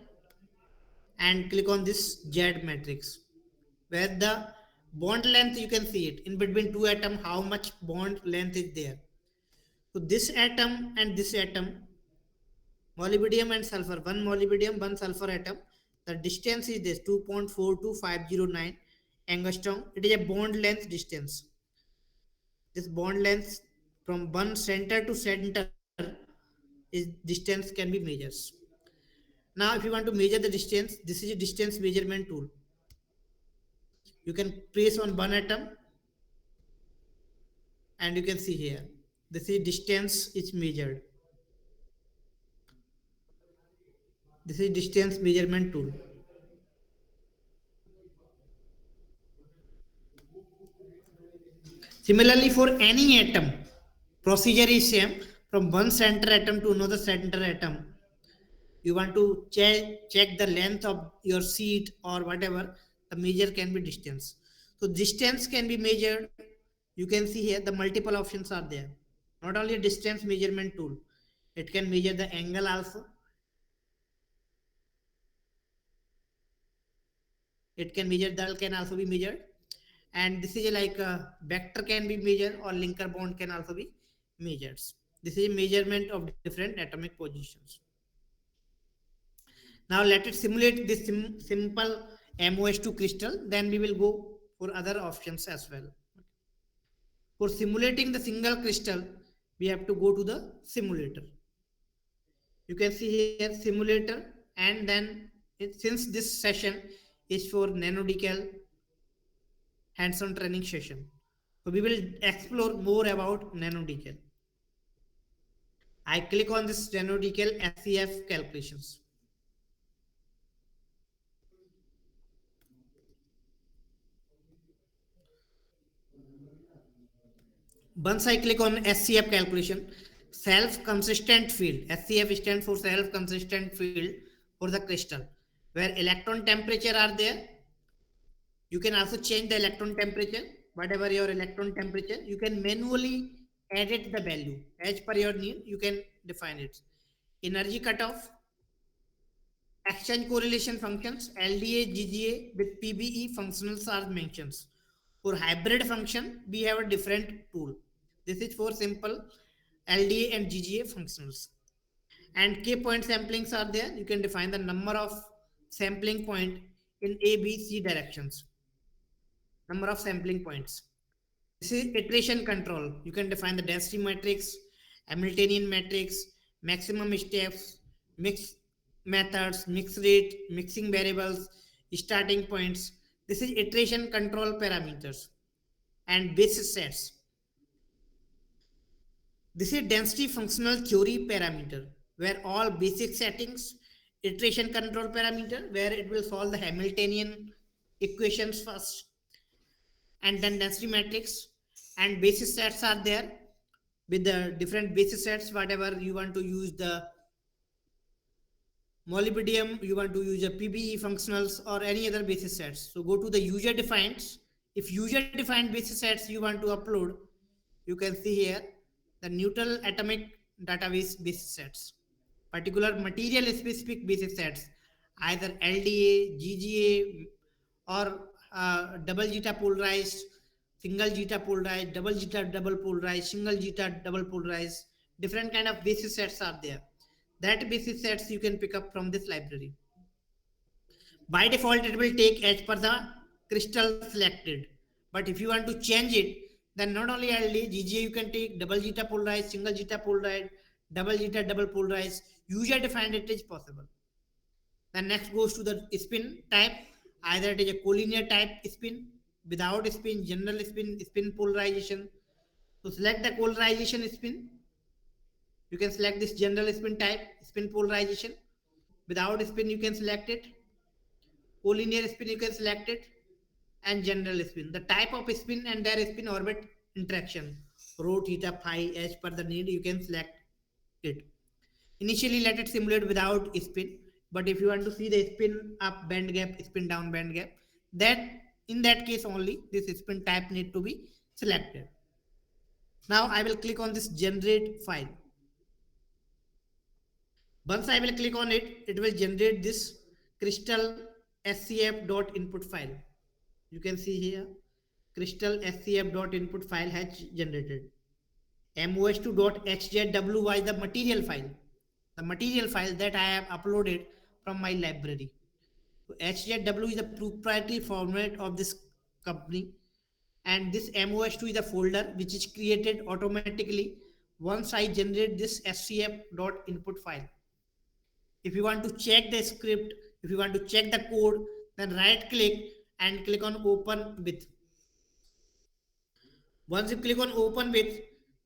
Speaker 1: and click on this Z matrix, where the bond length you can see it in between two atoms, how much bond length is there. So this atom and this atom, molybdenum and sulfur, one molybdenum, one sulfur atom, the distance is this 2.42509 angstrom. It is a bond length distance. This bond length from one center to center is distance can be measured. Now if you want to measure the distance, this is a distance measurement tool. You can press on one atom and you can see here, this is distance is measured. This is distance measurement tool. Similarly, for any atom, procedure is same. From one center atom to another center atom, you want to check the length of your sheet or whatever, the measure can be distance. So distance can be measured. You can see here the multiple options are there. Not only a distance measurement tool, it can measure the angle also. It can measure the can also be measured, and this is like a vector can be measured, or linker bond can also be measured. This is a measurement of different atomic positions. Now let it simulate this simple MOS2 crystal, then we will go for other options as well. For simulating the single crystal, we have to go to the simulator. You can see here simulator, and then since this session is for NanoDCAL hands-on training session, so we will explore more about NanoDCAL. I click on this NanoDCAL SCF calculations. Once I click on SCF calculation, self-consistent field, SCF stands for self-consistent field for the crystal, where electron temperature are there. You can also change the electron temperature, whatever your electron temperature, you can manually edit the value as per your need, you can define it. Energy cutoff, exchange correlation functions, LDA, GGA with PBE functionals are mentioned. For hybrid function, we have a different tool. This is for simple LDA and GGA functionals. And K point samplings are there. You can define the number of sampling point in A, B, C directions. Number of sampling points. This is iteration control. You can define the density matrix, Hamiltonian matrix, maximum steps, mix methods, mix rate, mixing variables, starting points. This is iteration control parameters and basis sets. This is density functional theory parameter, where all basic settings, iteration control parameter, where it will solve the Hamiltonian equations first, and then density matrix, and basis sets are there with the different basis sets, whatever you want to use the molybdenum, you want to use a PBE functionals or any other basis sets. So go to the user defined. If user defined basis sets you want to upload, you can see here the neutral atomic database basis sets, particular material specific basis sets, either LDA, GGA, or double zeta polarized, single zeta polarized, double zeta double polarized, single zeta double polarized. Different kind of basis sets are there. That basis sets you can pick up from this library. By default, it will take as per the crystal selected. But if you want to change it, then not only LD, GGA you can take, double zeta polarized, single zeta polarized, double zeta double polarized. User defined it is possible. Then next goes to the spin type. Either it is a collinear type spin, without spin, general spin, spin polarization. So select the polarization spin. You can select this general spin type, spin polarization. Without spin, you can select it. Collinear spin, you can select it. And general spin. The type of spin and their spin orbit interaction. Rho, theta, phi, as per the need, you can select it. Initially, let it simulate without spin. But if you want to see the spin up band gap, spin down band gap, that in that case only this spin type need to be selected. Now I will click on this generate file. Once I will click on it, it will generate this crystal scf.input file. You can see here, crystal scf.input file has generated. mos2.hzw is the material file. The material file that I have uploaded from my library. So HZW is the proprietary format of this company, and this MOS2 is a folder which is created automatically once I generate this scf.input file. If you want to check the script, if you want to check the code, then right click and click on open with. Once you click on open with,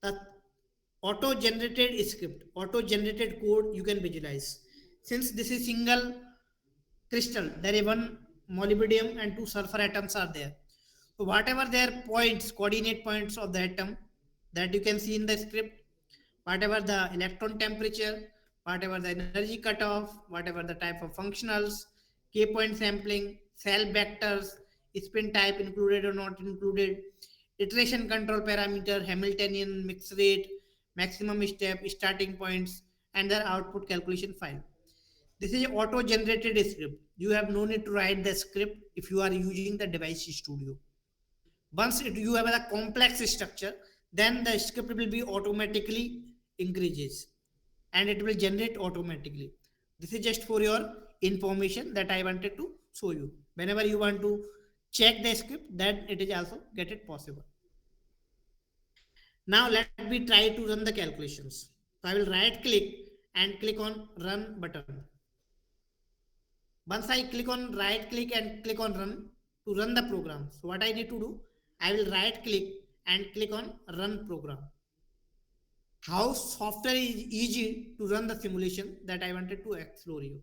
Speaker 1: the auto generated script, auto generated code you can visualize. Since this is single crystal, there is one molybdenum and two sulfur atoms are there. So whatever their points, coordinate points of the atom that you can see in the script, whatever the electron temperature, whatever the energy cutoff, whatever the type of functionals, k point sampling, cell vectors, spin type included or not included, iteration control parameter, Hamiltonian mix rate, maximum step, starting points, and their output calculation file. This is auto generated script. You have no need to write the script if you are using the device studio. Once you have a complex structure, then the script will be automatically increases and it will generate automatically. This is just for your information that I wanted to show you. Whenever you want to check the script, then it is also get it possible. Now let me try to run the calculations. So I will right click and click on run button. Once I click on right click and click on run to run the program. So what I need to do, I will right click and click on run program. How software is easy to run the simulation that I wanted to explore you.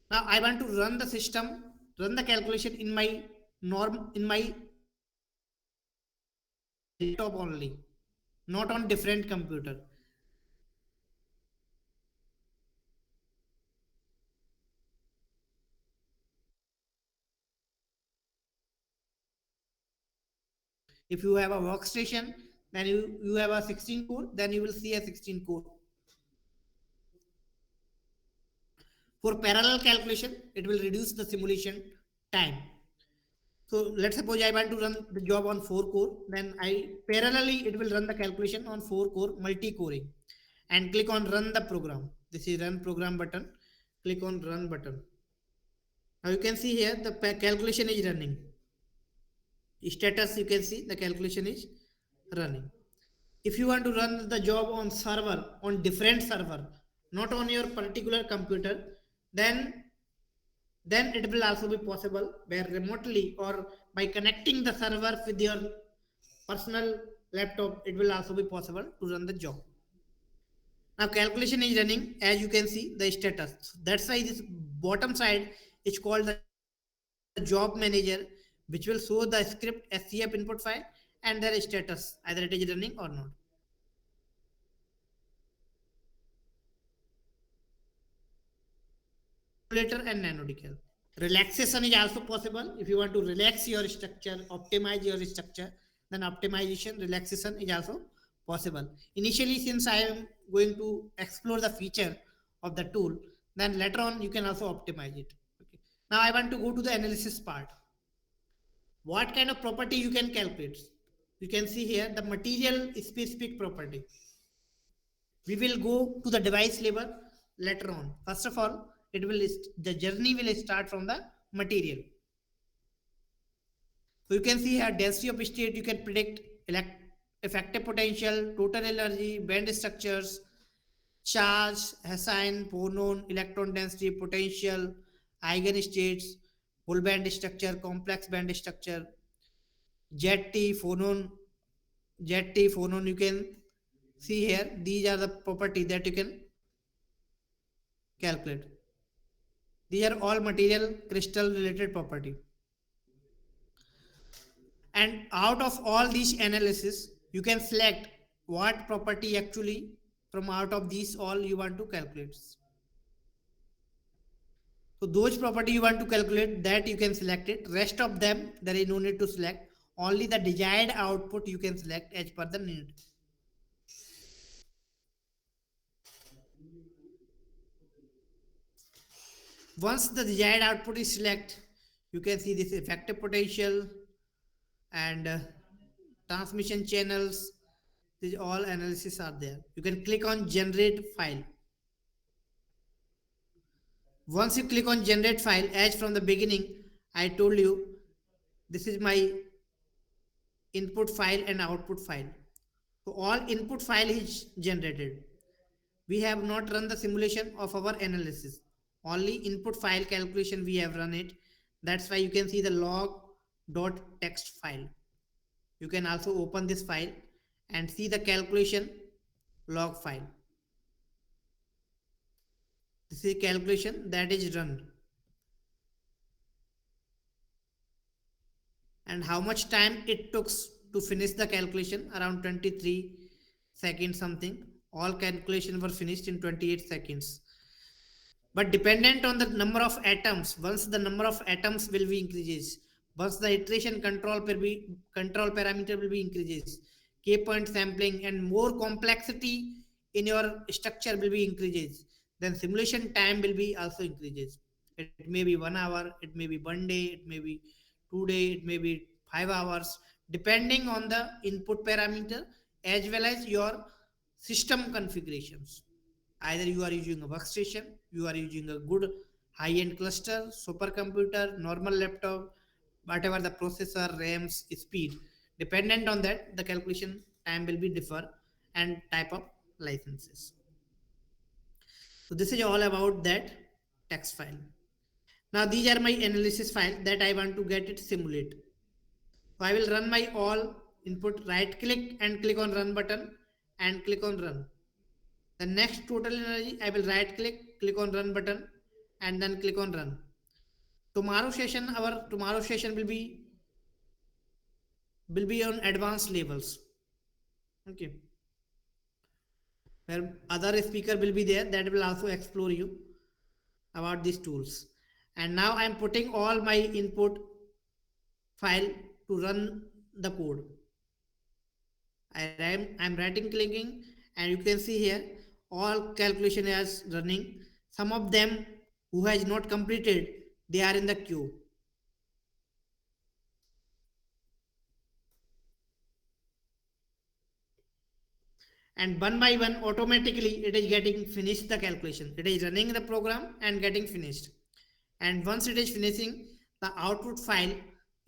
Speaker 1: Now I want to run the system, run the calculation in my laptop only, not on different computer. If you have a workstation, then you have a 16 core, then you will see a 16 core. For parallel calculation, it will reduce the simulation time. So let's suppose I want to run the job on 4 core, then I parallelly it will run the calculation on 4 core multi-coring and click on run the program. This is run program button. Click on run button. Now you can see here the calculation is running. Status you can see the calculation is running. If you want to run the job on server, on different server, not on your particular computer, then it will also be possible where remotely or by connecting the server with your personal laptop, it will also be possible to run the job. Now calculation is running, as you can see the status. That's why this bottom side is called the job manager, which will show the script SCF input file and their status, either it is running or not. Simulator and NanoDCAL. Relaxation is also possible. If you want to relax your structure, optimize your structure, then optimization, relaxation is also possible. Initially, since I am going to explore the feature of the tool, then later on you can also optimize it. Okay. Now I want to go to the analysis part. What kind of property you can calculate? You can see here the material specific property. We will go to the device level later on. First of all, the journey will start from the material. So you can see here density of state, you can predict effective potential, total energy, band structures, charge, Hessian, phonon, electron density, potential, eigenstates, whole band structure, complex band structure, jet phonon, phonon. You can see here, these are the property that you can calculate. These are all material crystal related property. And out of all these analysis, you can select what property actually from out of these all you want to calculate. So those property you want to calculate, that you can select it. Rest of them there is no need to select. Only the desired output you can select as per the need. Once the desired output is select, you can see this effective potential and transmission channels. These all analysis are there. You can click on generate file. Once you click on generate file, as from the beginning I told you, this is my input file and output file. So all input file is generated. We have not run the simulation of our analysis. Only input file calculation we have run it. That's why you can see the log.txt file. You can also open this file and see the calculation log file. This is calculation that is run. and how much time it took to finish the calculation, around 23 seconds something. All calculations were finished in 28 seconds, but dependent on the number of atoms. Once the number of atoms will be increases, once the iteration control parameter will be increases, k point sampling and more complexity in your structure will be increases, then simulation time will be also increases. It may be 1 hour, it may be 1 day, it may be 2 day, it may be 5 hours, depending on the input parameter as well as your system configurations. Either you are using a workstation, you are using a good high-end cluster, supercomputer, normal laptop, whatever the processor, rams, speed, dependent on that the calculation time will be differ, and type of licenses. So this is all about that text file. Now these are my analysis file that I want to get it simulate. So I will run my all input, right click and click on run button and click on run. The next total energy, I will right click on run button and then click on run. Our tomorrow session will be on advanced levels. Okay. Where other speaker will be there that will also explore you about these tools. And now I am putting all my input file to run the code. I'm writing clicking, and you can see here all calculation is running. Some of them who has not completed, they are in the queue. And one by one automatically it is getting finished the calculation. It is running the program and getting finished. And once it is finishing, the output file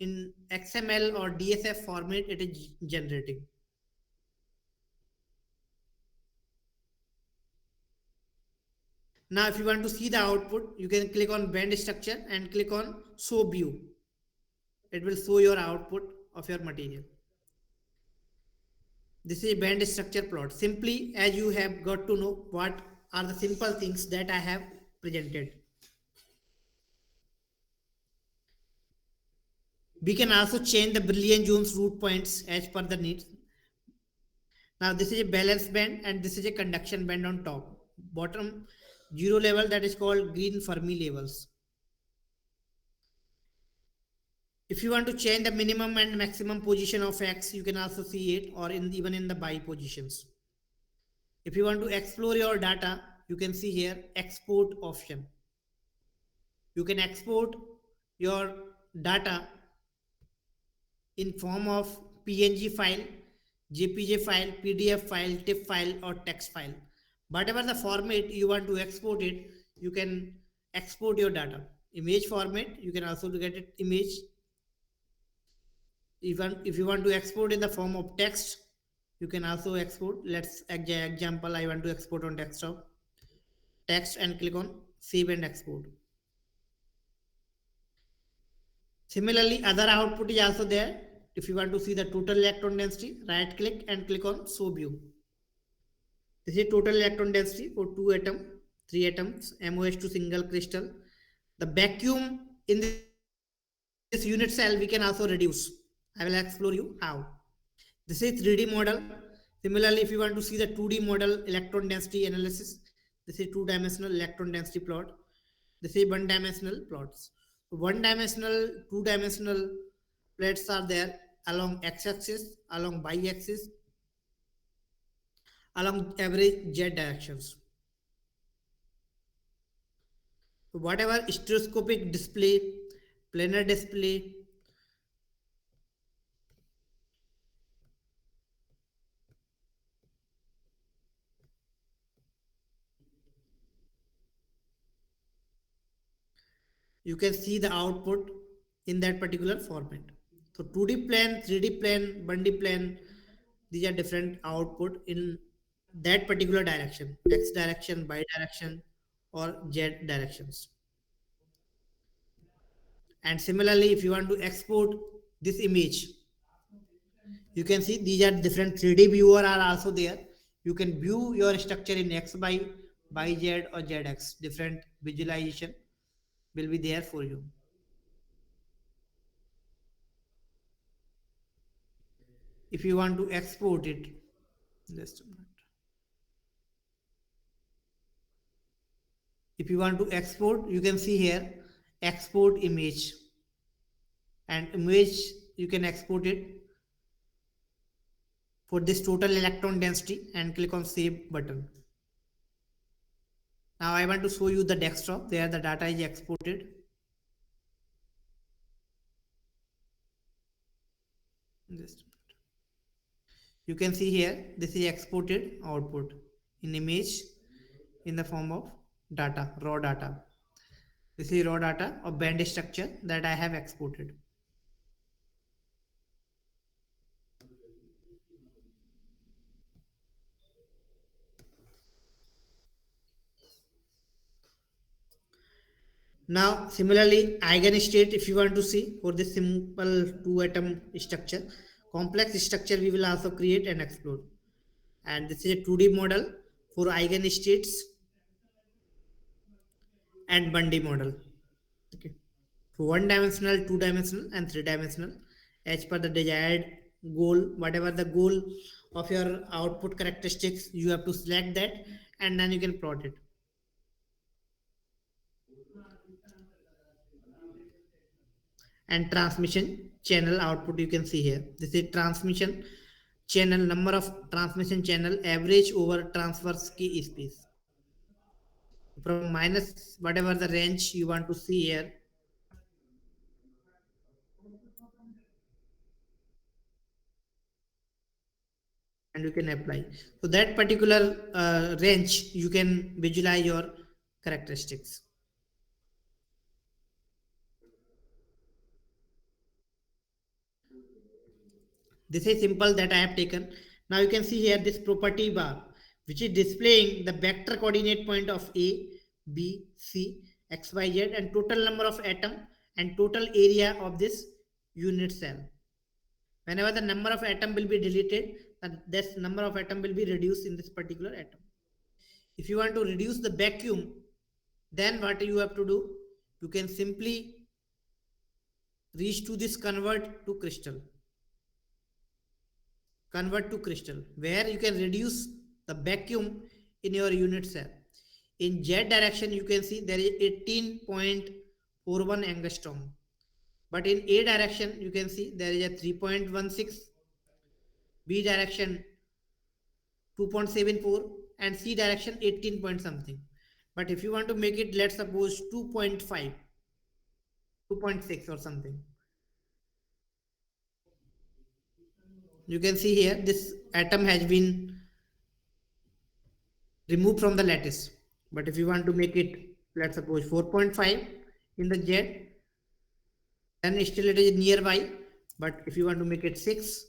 Speaker 1: in XML or DSF format it is generating. Now if you want to see the output, you can click on band structure and click on show view. It will show your output of your material. This is band structure plot. Simply as you have got to know what are the simple things that I have presented. We can also change the Brilliant zones root points as per the needs. Now this is a balance band and this is a conduction band on top. Bottom 0 level, that is called green Fermi levels. If you want to change the minimum and maximum position of X, you can also see it, or even in the by positions. If you want to explore your data, you can see here export option. You can export your data in form of PNG file, JPG file, PDF file, TIFF file, or text file. Whatever the format you want to export it, you can export your data. Image format, you can also get it image. Even if you want to export in the form of text, you can also export. Let's example, I want to export on desktop. Text and click on save and export. Similarly, other output is also there. If you want to see the total electron density, right click and click on show view. This is total electron density for 2 atoms, 3 atoms, MOH2 single crystal. The vacuum in this unit cell we can also reduce. I will explore you how. This is 3D model. Similarly, if you want to see the 2D model electron density analysis, this is 2-dimensional electron density plot. This is 1-dimensional plots. 1-dimensional, 2-dimensional plates are there along x-axis, along y-axis, along every z directions. So whatever stereoscopic display, planar display, you can see the output in that particular format. So 2D plane, 3D plane, 1D plane, these are different output in that particular direction, x direction, y direction, or z directions. And similarly, if you want to export this image, you can see these are different 3D viewer are also there. You can view your structure in x by z or zx. Different visualization will be there for you. if you want to export it, just a minute. If you want to export, you can see here export image, and image you can export it for this total electron density and click on save button. Now I want to show you the desktop where the data is exported. Just you can see here this is exported output in image in the form of data, raw data. This is raw data of band structure that I have exported. Now similarly eigenstate, if you want to see for this simple 2-atom structure, complex structure we will also create and explore. And this is a 2D model for eigenstates and Bundy model. Okay, so 1-dimensional, 2-dimensional and 3-dimensional as per the desired goal. Whatever the goal of your output characteristics, you have to select that and then you can plot it. And transmission channel output you can see here. This is transmission channel, number of transmission channel, average over transverse key space. From minus whatever the range you want to see here, and you can apply. So that particular range you can visualize your characteristics. This is simple that I have taken. Now you can see here this property bar which is displaying the vector coordinate point of A, B, C, X, Y, Z and total number of atom and total area of this unit cell. Whenever the number of atom will be deleted, this number of atom will be reduced in this particular atom. If you want to reduce the vacuum, then what you have to do, you can simply reach to this convert to crystal, where you can reduce the vacuum in your unit cell. In Z direction you can see there is 18.41 angstrom, but in A direction you can see there is a 3.16, B direction 2.74 and C direction 18 point something. But if you want to make it, let's suppose 2.5, 2.6 or something, you can see here this atom has been removed from the lattice. But if you want to make it, let's suppose 4.5 in the Z, then still it is nearby. But if you want to make it 6,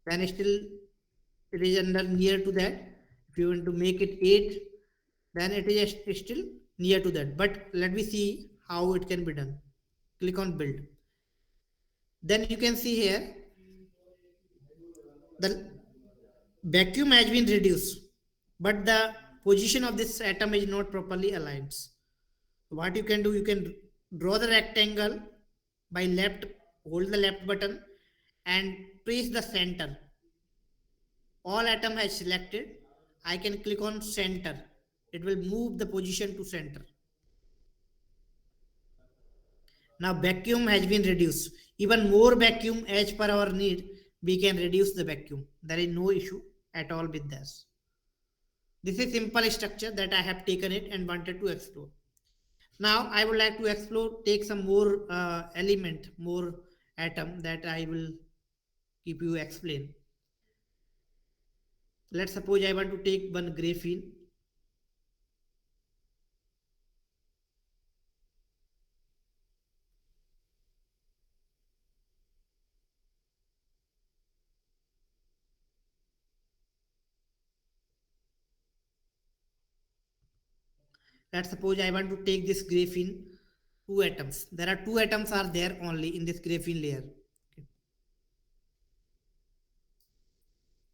Speaker 1: then still it is under near to that. If you want to make it 8, then it is still near to that. But let me see how it can be done. Click on build. Then you can see here the vacuum has been reduced, but the position of this atom is not properly aligned. What you can do, you can draw the rectangle by left, hold the left button and press the center. All atom has selected. I can click on center. It will move the position to center. Now vacuum has been reduced. Even more vacuum as per our need, we can reduce the vacuum. There is no issue at all with this. This is simple structure that I have taken it and wanted to explore. Now I would like to explore, take some more element, more atom that I will keep you explain. Let's suppose I want to take one graphene. Let's suppose I want to take this graphene, 2 atoms. There are 2 atoms are there only in this graphene layer. Okay.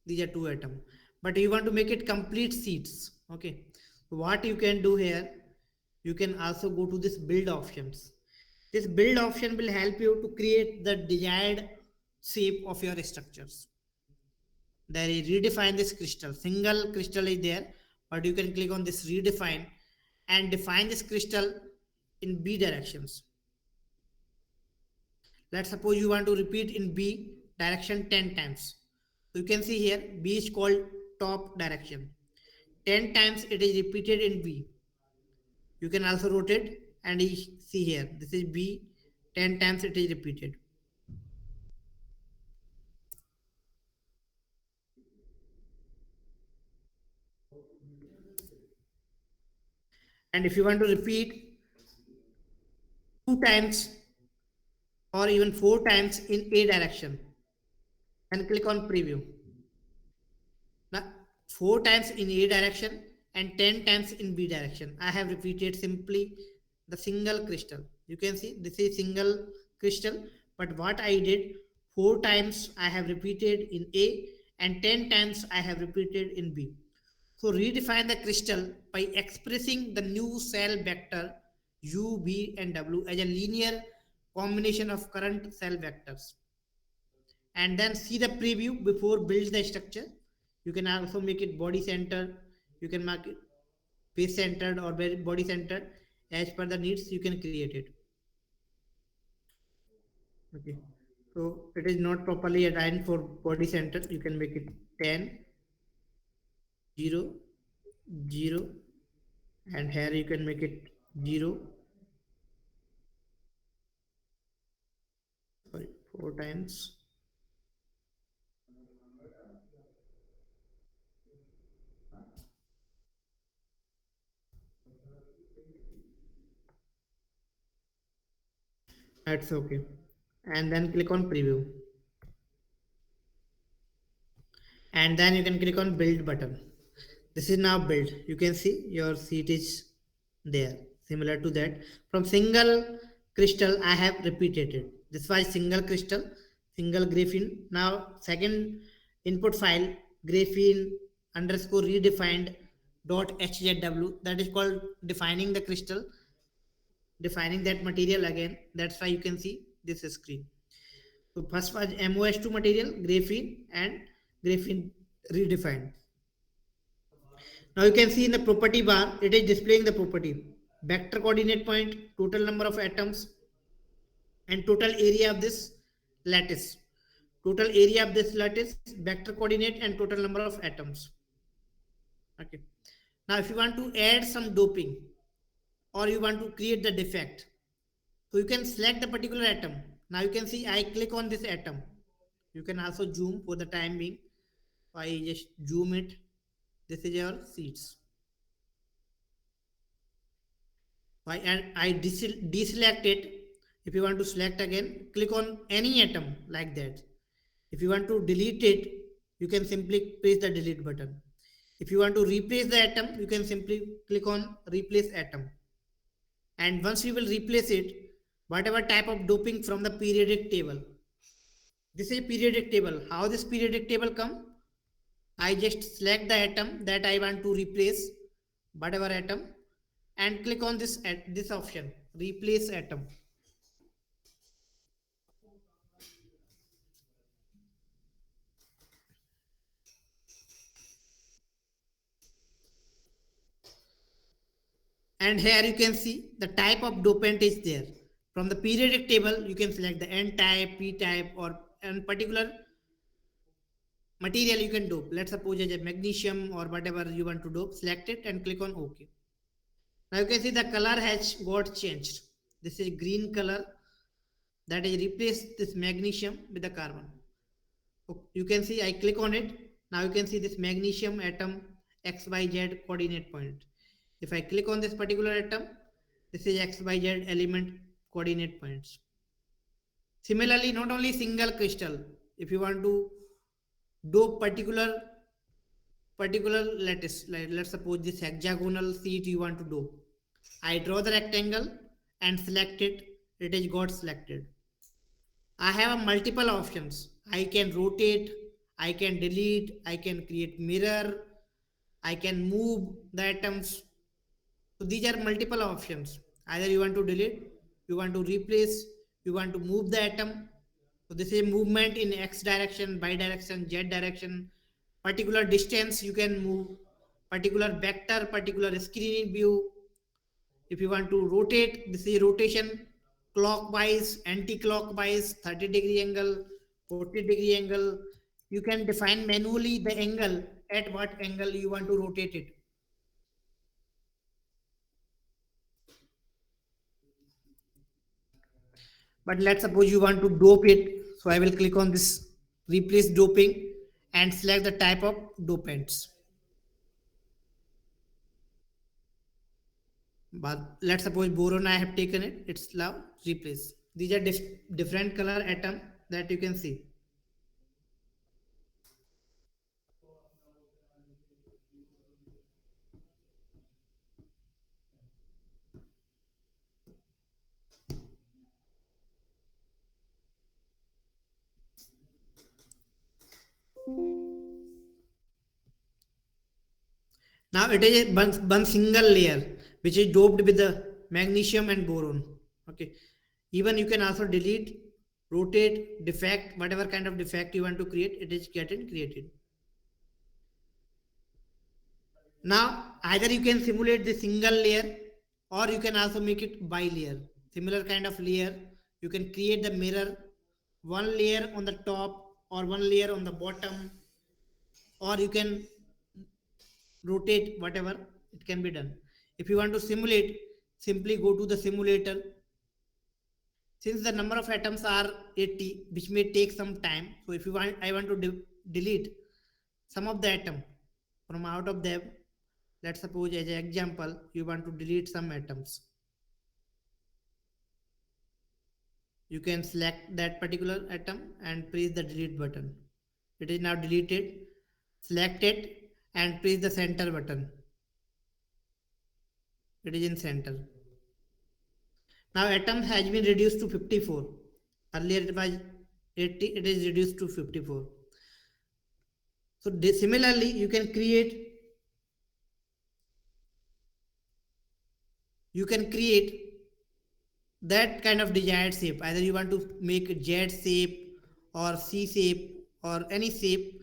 Speaker 1: These are 2 atoms. But you want to make it complete sheets. Okay. So what you can do here, you can also go to this build options. This build option will help you to create the desired shape of your structures. there is redefine this crystal. Single crystal is there, but you can click on this redefine and define this crystal in B directions. Let's suppose you want to repeat in B direction 10 times. So you can see here B is called top direction. 10 times it is repeated in B. You can also rotate and you see here this is B, 10 times it is repeated. And if you want to repeat 2 times or even 4 times in A direction, and click on preview. Now 4 times in A direction and 10 times in B direction. I have repeated simply the single crystal. You can see this is single crystal, but what I did 4 times I have repeated in A and 10 times I have repeated in B. So redefine the crystal by expressing the new cell vector U, B and W as a linear combination of current cell vectors. And then see the preview before build the structure. You can also make it body centered. You can make it face centered or body centered. As per the needs, you can create it. Okay. So it is not properly aligned for body center. You can make it 10, 0, 0, and here you can make it 0. Sorry, 4 times. That's okay. And then click on preview. And then you can click on build button. This is now built. You can see your seat is there. Similar to that. From single crystal, I have repeated it. This was single crystal, single graphene. Now second input file, graphene underscore redefined dot hzw. That is called defining the crystal, defining that material again. That's why you can see this screen. So first was MOS2 material, graphene and graphene redefined. Now you can see in the property bar, it is displaying the property. Vector coordinate point, total number of atoms, and total area of this lattice. Total area of this lattice, vector coordinate, and total number of atoms. Okay. Now if you want to add some doping or you want to create the defect, so you can select the particular atom. Now you can see I click on this atom. You can also zoom for the time being. I just zoom it. This is your seeds. I deselect it. If you want to select again, click on any atom like that. If you want to delete it, you can simply press the delete button. If you want to replace the atom, you can simply click on replace atom. And once you will replace it, whatever type of doping from the periodic table. This is periodic table. How this periodic table come? I just select the atom that I want to replace, whatever atom, and click on this option, replace atom. And here you can see the type of dopant is there. From the periodic table, you can select the N type, P type, or in particular material you can dope. Let's suppose as a magnesium or whatever you want to dope, select it and click on OK. Now you can see the color has got changed. This is green color, that is replaced this magnesium with the carbon. You can see I click on it. Now you can see this magnesium atom XYZ coordinate point. If I click on this particular atom, this is XYZ element coordinate points. Similarly, not only single crystal, if you want to dope particular lattice, like let's suppose this hexagonal sheet you want to dope. I draw the rectangle and select it. It is got selected. I have a multiple options. I can rotate, I can delete, I can create mirror, I can move the atoms. So these are multiple options. Either you want to delete, you want to replace, you want to move the atom. So this is movement in X direction, Y direction, Z direction, particular distance you can move, particular vector, particular screening view. If you want to rotate, this is rotation clockwise, anti-clockwise, 30-degree angle, 40-degree angle. You can define manually the angle, at what angle you want to rotate it. But let's suppose you want to dope it. So I will click on this replace doping and select the type of dopants. But let's suppose boron I have taken it, it's now replace. These are different color atom that you can see. Now it is one single layer which is doped with the magnesium and boron. Okay. Even you can also delete, rotate, defect, whatever kind of defect you want to create, it is getting created. Now either you can simulate the single layer or you can also make it bi-layer. Similar kind of layer. You can create the mirror, one layer on the top or one layer on the bottom, or you can rotate, whatever, it can be done. If you want to simulate, simply go to the simulator. Since the number of atoms are 80, which may take some time, so if you want, I want to delete some of the atom from out of them. Let's suppose as an example, you want to delete some atoms. You can select that particular atom and press the delete button. It is now deleted. Select it and press the center button. It is in center. Now atom has been reduced to 54. Earlier it was 80, it is reduced to 54. So similarly, you can create that kind of desired shape. Either you want to make a Z shape or C shape or any shape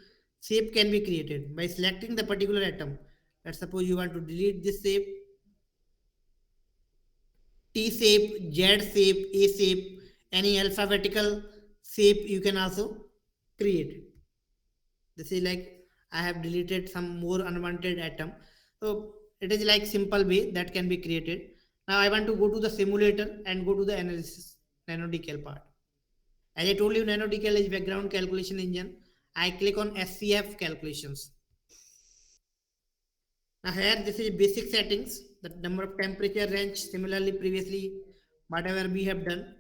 Speaker 1: can be created by selecting the particular atom. Let's suppose you want to delete this shape, T shape, Z shape, A shape, any alphabetical shape you can also create. This is like I have deleted some more unwanted atom. So it is like simple way that can be created. Now I want to go to the simulator and go to the analysis NanoDCAL part. As I told you, NanoDCAL is background calculation engine. I click on SCF calculations. Now here this is basic settings, the number of temperature range, similarly previously whatever we have done.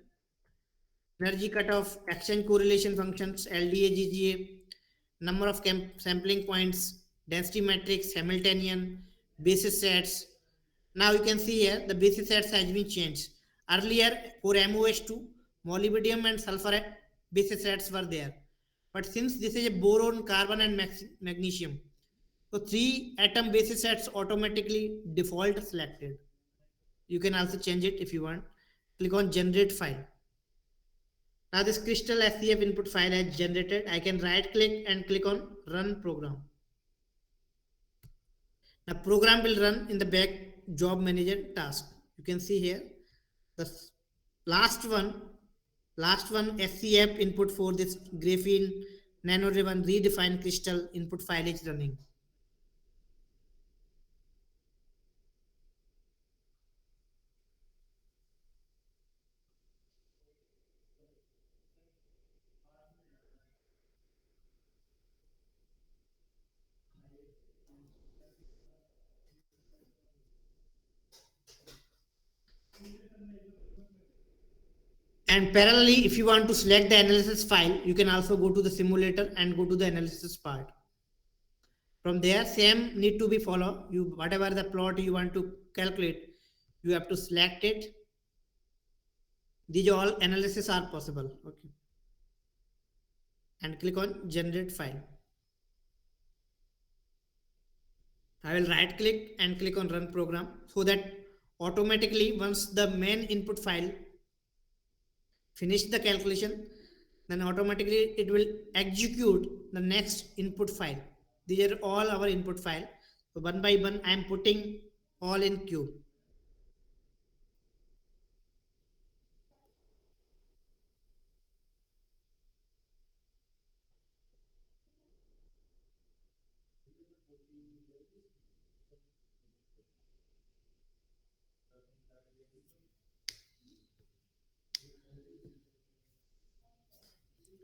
Speaker 1: Energy cutoff, exchange correlation functions, LDA, GGA, number of sampling points, density matrix, Hamiltonian, basis sets. Now you can see here the basis sets has been changed. Earlier for MOH2, molybdenum and sulfur basis sets were there. But since this is a boron, carbon and magnesium, so 3 atom basis sets automatically default selected. You can also change it if you want. Click on generate file. Now this crystal SCF input file has generated. I can right click and click on run program. The program will run in the back job manager task. You can see here the last one SCF input for this graphene nano-driven redefined crystal input file is running. And parallelly, if you want to select the analysis file, you can also go to the simulator and go to the analysis part. From there, same need to be followed. You whatever the plot you want to calculate, you have to select it. These all analysis are possible. Okay. And click on generate file. I will right click and click on run program so that automatically once the main input file finish the calculation, then automatically it will execute the next input file. These are all our input file. So one by one I am putting all in cube.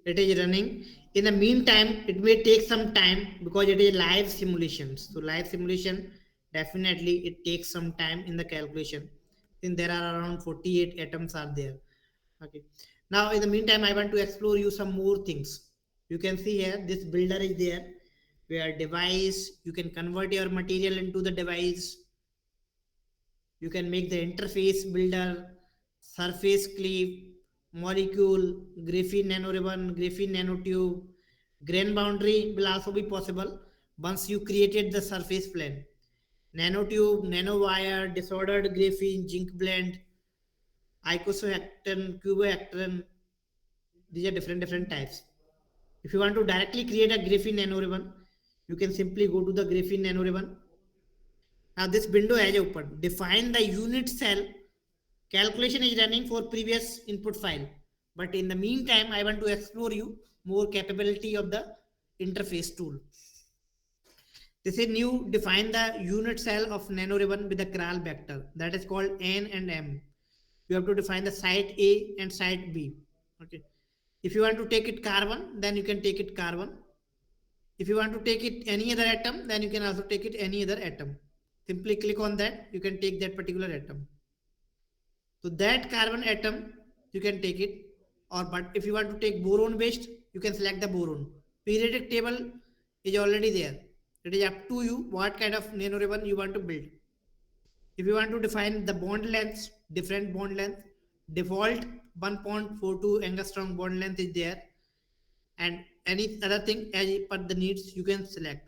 Speaker 1: It is running. In the meantime, it may take some time because it is live simulations. So live simulation, definitely it takes some time in the calculation, since there are around 48 atoms are there. Okay, now in the meantime I want to explore you some more things. You can see here this builder is there, where device, you can convert your material into the device. You can make the interface builder, surface clip, molecule, graphene nanoribbon, graphene nanotube. Grain boundary will also be possible once you created the surface plane. Nanotube, nanowire, disordered graphene, zinc blend, icosohecton, cubohecton. These are different types. If you want to directly create a graphene nanoribbon, you can simply go to the graphene nanoribbon. Now this window has opened. Define the unit cell. Calculation is running for previous input file. But in the meantime, I want to explore you more capability of the interface tool. This is new. Define the unit cell of nanoribbon with the Kral vector. That is called N and M. You have to define the site A and site B. Okay. If you want to take it carbon, then you can take it carbon. If you want to take it any other atom, then you can also take it any other atom. Simply click on that, you can take that particular atom. So that carbon atom, you can take it. Or but if you want to take boron based, you can select the boron. Periodic table is already there. It is up to you what kind of nanoribbon you want to build. If you want to define the bond lengths, different bond length, default 1.42 angstrom bond length is there, and any other thing as per the needs you can select.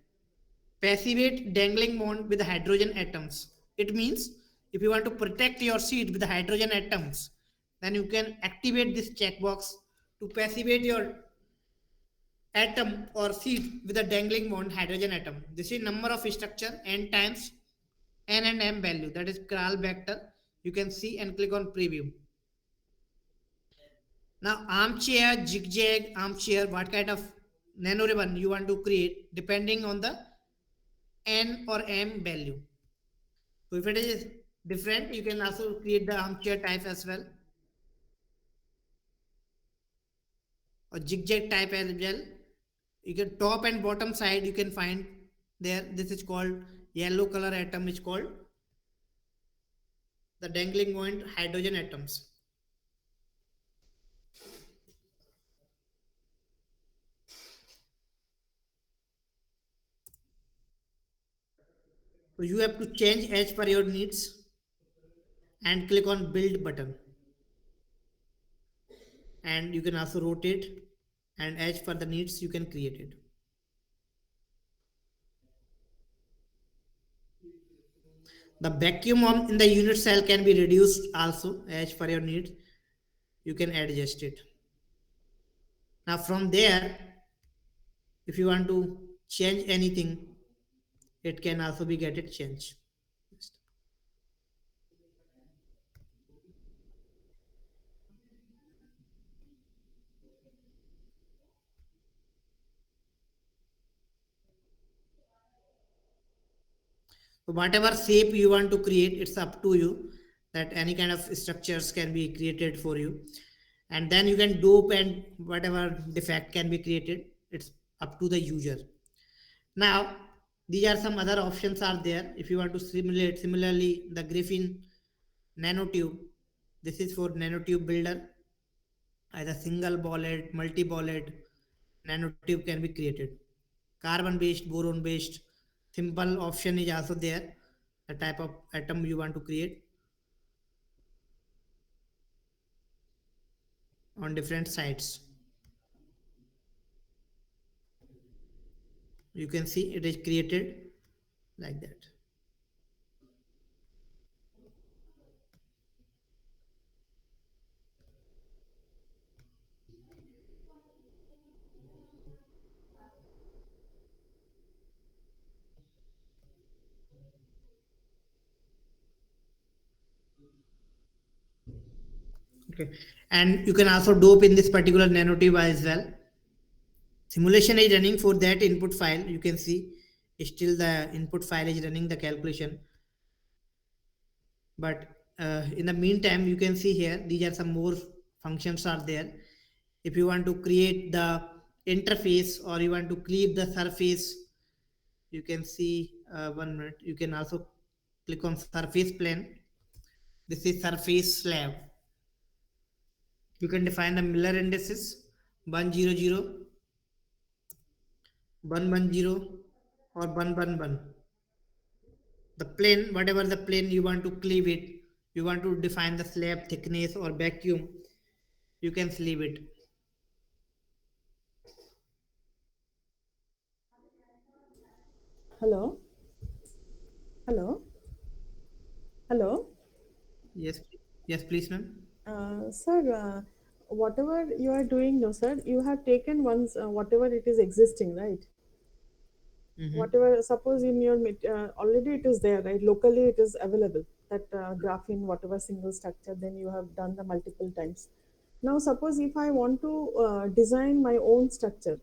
Speaker 1: Passivate dangling bond with the hydrogen atoms. It means if you want to protect your seed with the hydrogen atoms, then you can activate this checkbox to passivate your atom or seed with a dangling bond hydrogen atom. This is number of structure n times n and m value, that is Kral vector. You can see and click on preview. Now armchair, zigzag, armchair, what kind of nanoribbon you want to create depending on the n or m value. So if it is different, you can also create the armchair type as well, or zigzag type as well. You can top and bottom side you can find there. This is called yellow color atom is called the dangling point hydrogen atoms. So you have to change as per your needs and click on build button, and you can also rotate, and as per the needs you can create it. The vacuum in the unit cell can be reduced also as per your needs. You can adjust it. Now from there, if you want to change anything, it can also be get it changed. So whatever shape you want to create, it's up to you, that any kind of structures can be created for you, and then you can dope and whatever defect can be created. It's up to the user. Now these are some other options are there. If you want to simulate similarly the graphene nanotube, this is for nanotube builder. Either single bollet, multi bollet nanotube can be created. Carbon based, boron based, simple option is also there. The type of atom you want to create on different sites. You can see it is created like that. Okay. And you can also dope in this particular nanotube as well. Simulation is running for that input file. You can see still the input file is running the calculation. But in the meantime, you can see here, these are some more functions are there. If you want to create the interface or you want to cleave the surface, you can see 1 minute. You can also click on surface plane. This is surface slab. You can define the Miller indices 100, 110, or 111. The plane, whatever the plane you want to cleave it, you want to define the slab thickness or vacuum, you can sleeve it.
Speaker 3: Hello? Hello? Hello?
Speaker 1: Yes, yes, please, ma'am.
Speaker 3: Sir, whatever you are doing now, sir, you have taken once whatever it is existing, right? Whatever, suppose in your already it is there, right? Locally it is available, that graphene, whatever single structure, then you have done the multiple times. Now, suppose if I want to design my own structure,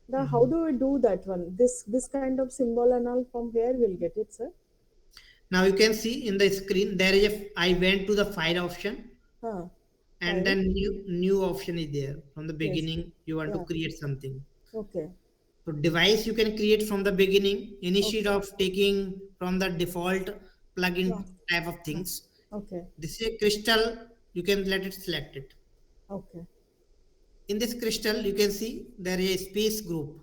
Speaker 3: the how do I do that one? This kind of symbol and all, from where we'll get it, sir?
Speaker 1: Now you can see in the screen there is a. I went to the file option,
Speaker 3: Huh.
Speaker 1: and
Speaker 3: File.
Speaker 1: then new option is there. From the
Speaker 3: Yes.
Speaker 1: beginning, you want to
Speaker 3: Yeah.
Speaker 1: create something.
Speaker 3: Okay.
Speaker 1: So device you can create from the beginning instead
Speaker 3: Okay.
Speaker 1: of taking from the default
Speaker 3: Yeah.
Speaker 1: plugin type of
Speaker 3: Huh.
Speaker 1: things.
Speaker 3: Okay.
Speaker 1: This is a crystal. You can let it select it.
Speaker 3: Okay.
Speaker 1: In this crystal, you can see there is a space group.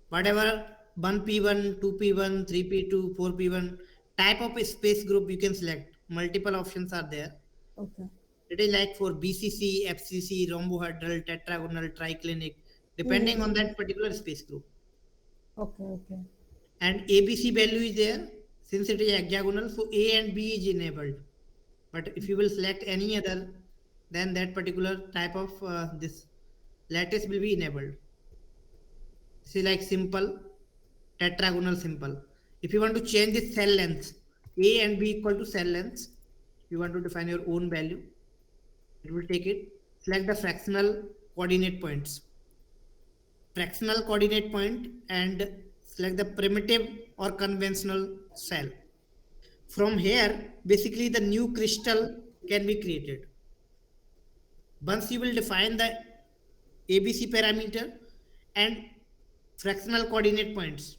Speaker 1: Whatever 1p1, 2p1, 3p2, 4p1 type of a space group you can select. Multiple options are there.
Speaker 3: Okay.
Speaker 1: It is like for BCC, FCC, rhombohedral, tetragonal, triclinic, depending on
Speaker 3: Mm-hmm.
Speaker 1: that particular space group.
Speaker 3: Okay. Okay.
Speaker 1: And ABC value is there. Since it is hexagonal, so A and B is enabled. But if you will select any other, then that particular type of this lattice will be enabled. This is like simple tetragonal simple. If you want to change the cell length, A and B equal to cell length, you want to define your own value, it will take it. Select the fractional coordinate points. Fractional coordinate point and select the primitive or conventional cell. From here, basically the new crystal can be created. Once you will define the ABC parameter and fractional coordinate points,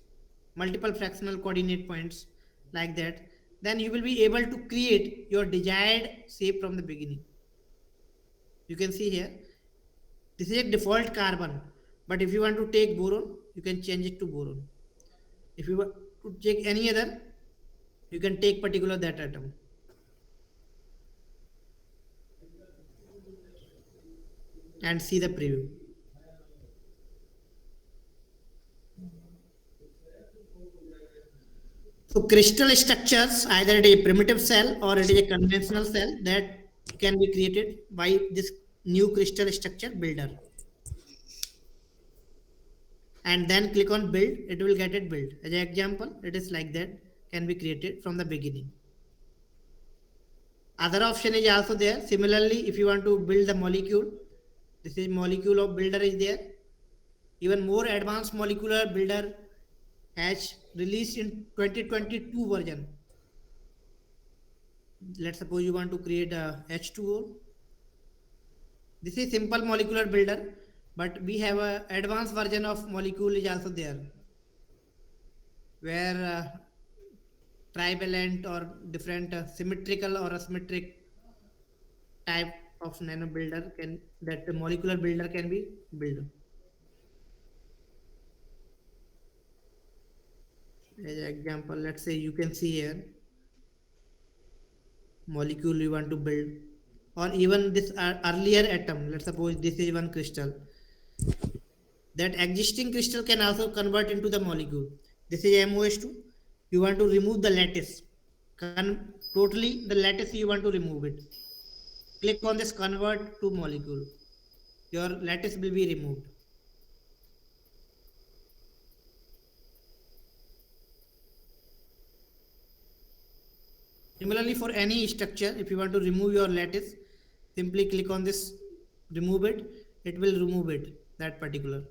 Speaker 1: multiple fractional coordinate points like that, then you will be able to create your desired shape from the beginning. You can see here, this is a default carbon, but if you want to take boron, you can change it to boron. If you want to take any other, you can take particular that atom. And see the preview. So crystal structures, either it is a primitive cell or it is a conventional cell, that can be created by this new crystal structure builder. And then click on build, it will get it built. As an example, it is like that, can be created from the beginning. Other option is also there. Similarly, if you want to build the molecule, this is molecule of builder is there. Even more advanced molecular builder has released in 2022 version. Let's suppose you want to create a H2O. This is simple molecular builder, but we have a advanced version of molecule is also there, where trivalent or different symmetrical or asymmetric type of nano builder can, that the molecular builder can be built. As an example, let's say you can see here molecule you want to build, or even this earlier atom. Let's suppose this is one crystal. That existing crystal can also convert into the molecule. This is MOH2. You want to remove the lattice. Totally the lattice you want to remove it. Click on this convert to molecule. Your lattice will be removed. Similarly, for any structure, if you want to remove your lattice, Simply click on this, remove it. It will remove it, that particular.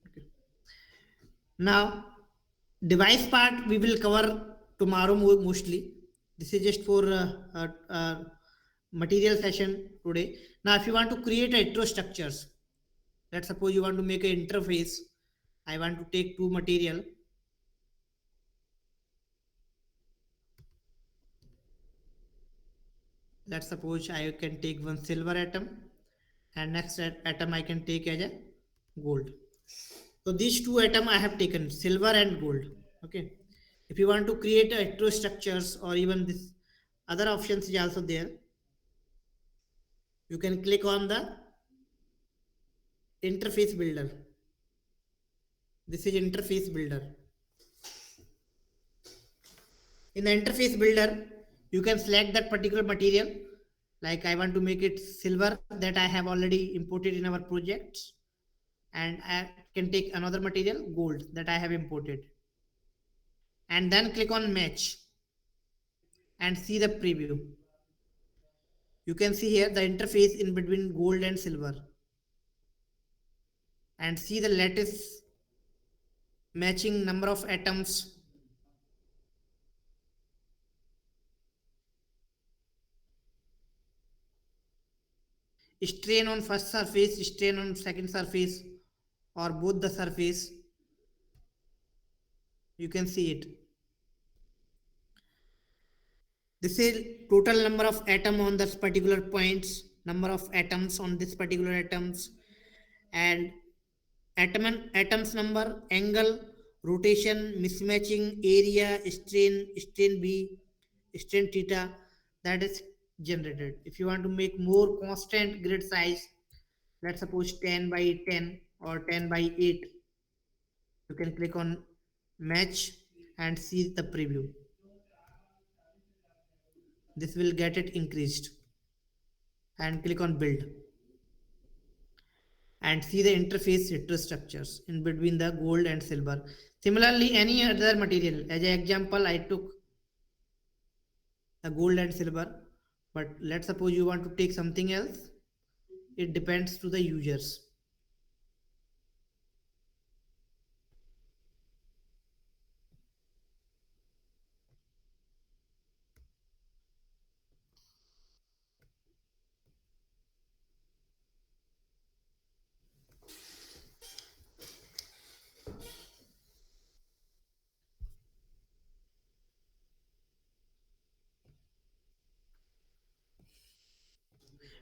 Speaker 1: Okay. Now, device part we will cover tomorrow mostly. This is just for material session today. Now, if you want to create heterostructures, let's suppose you want to make an interface. I want to take two material. Let's suppose I can take one silver atom, and next atom I can take as a gold. So these two atoms I have taken, silver and gold. Okay. If you want to create a heterostructures or even this other options is also there, you can click on the interface builder. This is interface builder. In the interface builder, you can select that particular material. Like I want to make it silver that I have already imported in our projects, and I can take another material, gold, that I have imported, and then click on match and see the preview. You can see here the interface in between gold and silver, and see the lattice matching number of atoms. Strain on first surface, strain on second surface, or both the surface. You can see it. This is total number of atom on this particular points, number of atoms on this particular atoms, and atoms number, angle, rotation, mismatching, area, strain B, strain theta, that is generated. If you want to make more constant grid size, let's suppose 10 by 10 or 10 by 8, you can click on match and see the preview. This will get it increased, and click on build and see the interface heterostructures in between the gold and silver. Similarly, any other material, as an example, I took the gold and silver, but let's suppose you want to take something else. It depends to the users.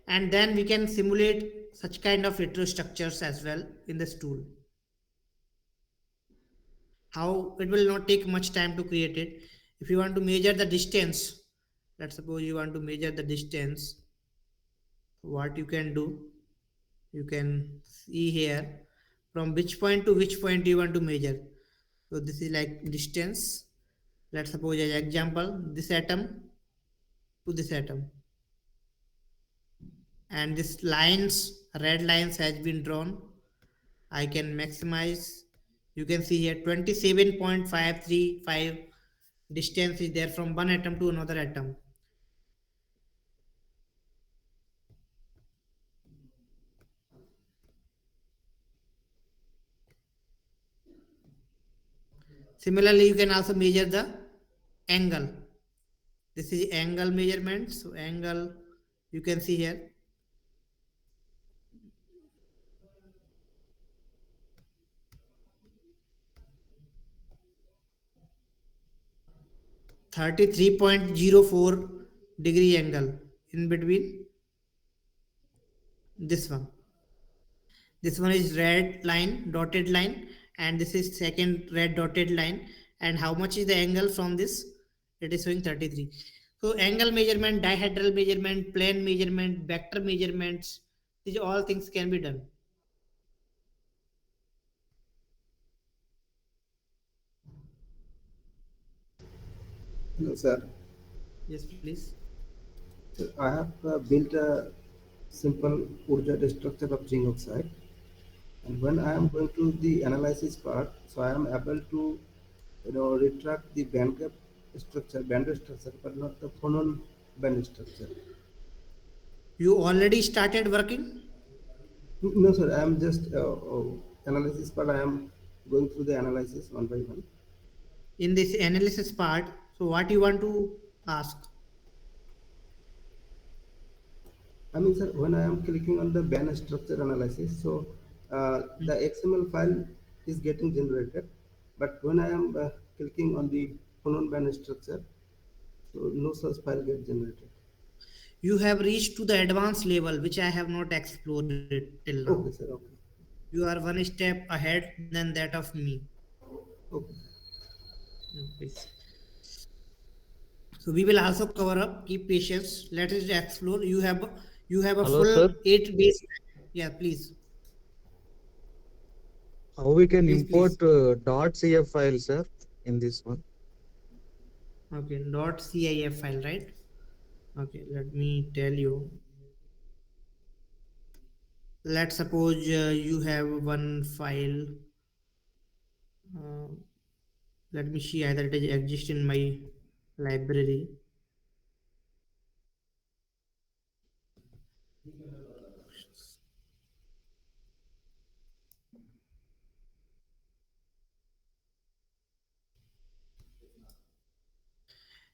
Speaker 1: And then we can simulate such kind of heterostructures as well in this tool. How it will not take much time to create it. If you want to measure the distance, let's suppose you want to measure the distance, what you can do, you can see here from which point to which point you want to measure. So this is like distance. Let's suppose as example, this atom to this atom, and this lines, red lines has been drawn. I can maximize. You can see here 27.535 distance is there from one atom to another atom. Similarly, you can also measure the angle. This is angle measurement. So angle, you can see here 33.04 degree angle in between this one. This one is red line, dotted line, and this is second red dotted line. And how much is the angle from this? It is showing 33. So angle measurement, dihedral measurement, plane measurement, vector measurements, these all things can be done.
Speaker 4: Hello, sir.
Speaker 1: Yes, please.
Speaker 4: I have built a simple Urja structure of zinc oxide. And when I am going to the analysis part, so I am able to retract the band gap structure, band structure, but not the phonon band structure.
Speaker 1: You already started working
Speaker 4: No, sir, I am just analysis part. I am going through the analysis one by one.
Speaker 1: in this analysis part. So what you want to ask?
Speaker 4: I mean, sir, when I am clicking on the band structure analysis, so the XML file is getting generated, but when I am clicking on the phonon band structure, so no such file get generated.
Speaker 1: You have reached to the advanced level, which I have not explored till now.
Speaker 4: Okay, sir. Okay.
Speaker 1: You are one step ahead than that of me.
Speaker 4: Okay.
Speaker 1: Okay. So we will also cover up. Keep patience. Let us explore. You have a
Speaker 5: Hello,
Speaker 1: full
Speaker 5: sir.
Speaker 1: 8 days. Yeah, please,
Speaker 5: How we can
Speaker 1: please.
Speaker 5: import .cf file, sir, in this one?
Speaker 1: Okay, .cif file, right? Okay, let me tell you. Let's suppose you have one file. Uh, let me see either it exists in my library.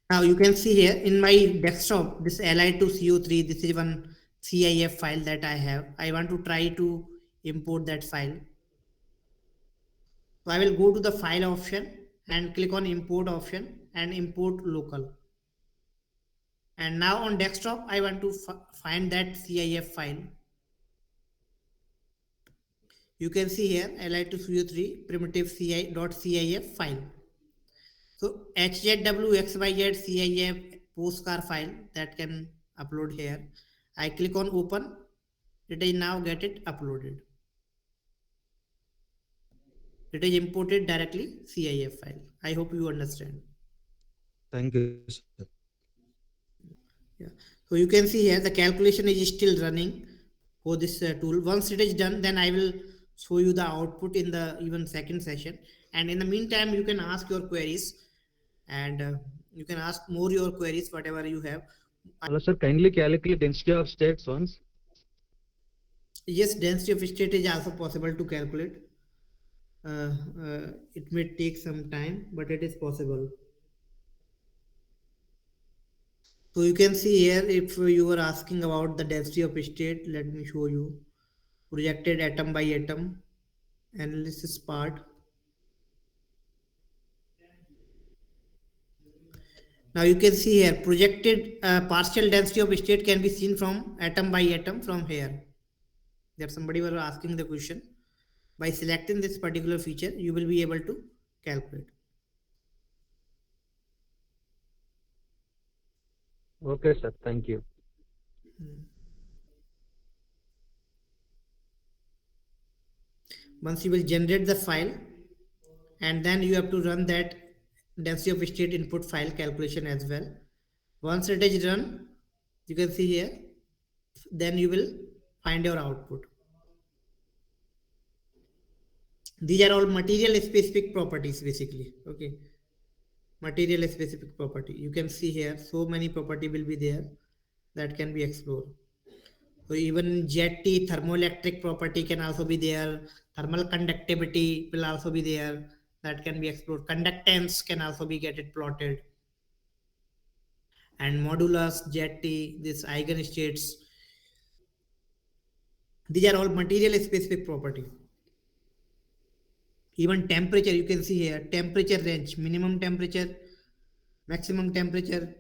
Speaker 1: Now you can see here in my desktop, this Li2CO3, this is one CIF file that I have. I want to try to import that file. So I will go to the file option and click on import option and import local. And now on desktop, I want to find that CIF file. You can see here Li2CO3 primitive CI.cif file. So HZWXYZ postcard file that can upload here. I click on open. It is now get it uploaded. It is imported directly CIF file. I hope you understand.
Speaker 5: Thank you, sir.
Speaker 1: Yeah. So you can see here the calculation is still running for this tool. Once it is done, then I will show you the output in the even second session. And in the meantime, you can ask your queries and you can ask more your queries, whatever you have.
Speaker 5: Hello, sir. Kindly calculate density of states once.
Speaker 1: Yes, density of state is also possible to calculate. It may take some time, but it is possible. So you can see here, if you were asking about the density of state, let me show you. Projected atom by atom analysis part. Now you can see here, projected partial density of state can be seen from atom by atom from here. That somebody were asking the question. By selecting this particular feature, you will be able to calculate.
Speaker 5: Okay, sir. Thank you.
Speaker 1: Once you will generate the file, and then you have to run that density of state input file calculation as well. Once it is run, you can see here, then you will find your output. These are all material specific properties basically. Okay, material specific property. You can see here so many property will be there that can be explored. So even JT thermoelectric property can also be there. Thermal conductivity will also be there. That can be explored. Conductance can also be get it plotted. And modulus, JT, this eigenstates. These are all material specific property. Even temperature, you can see here, temperature range, minimum temperature, maximum temperature.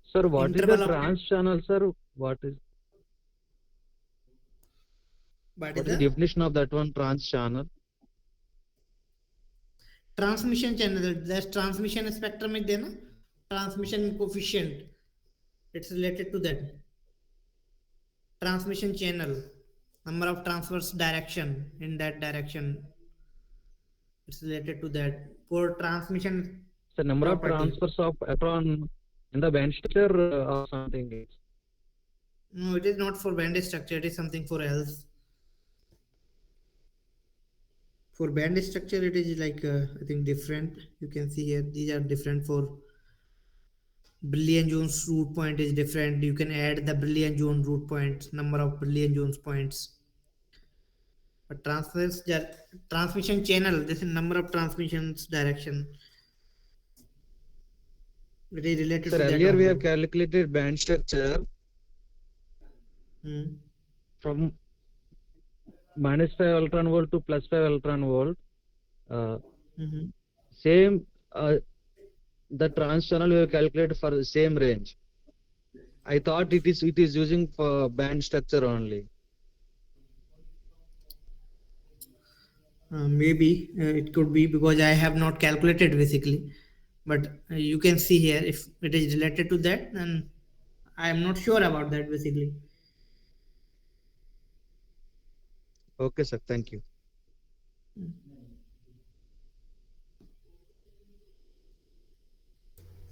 Speaker 5: Sir, what is the
Speaker 1: Interval of
Speaker 5: trans channel, sir? What is the definition of that one, trans channel?
Speaker 1: transmission channel. That's transmission spectrum is there, na? Transmission coefficient. It's related to that. Transmission channel, number of transverse direction in that direction. It's related to that. For transmission.
Speaker 5: The number
Speaker 1: property.
Speaker 5: of transfers of electron in the band structure or something else.
Speaker 1: No, it is not for band structure. It is something for else. For band structure, it is like I think different. You can see here these are different. For Brilliant zones root point is different. You can add the Brilliant zone root points, number of Brilliant zones points. But transmission channel, this is number of transmissions direction. It is related
Speaker 5: Sir,
Speaker 1: to that
Speaker 5: earlier we have
Speaker 1: only.
Speaker 5: calculated band structure
Speaker 1: Hmm.
Speaker 5: from -5 electron volt to +5 electron volt.
Speaker 1: Mm-hmm.
Speaker 5: Same, the trans channel we have calculated for the same range. I thought it is using for band structure only.
Speaker 1: Maybe it could be because I have not calculated basically. But you can see here if it is related to that, then I am not sure about that basically.
Speaker 5: Okay, sir. Thank you.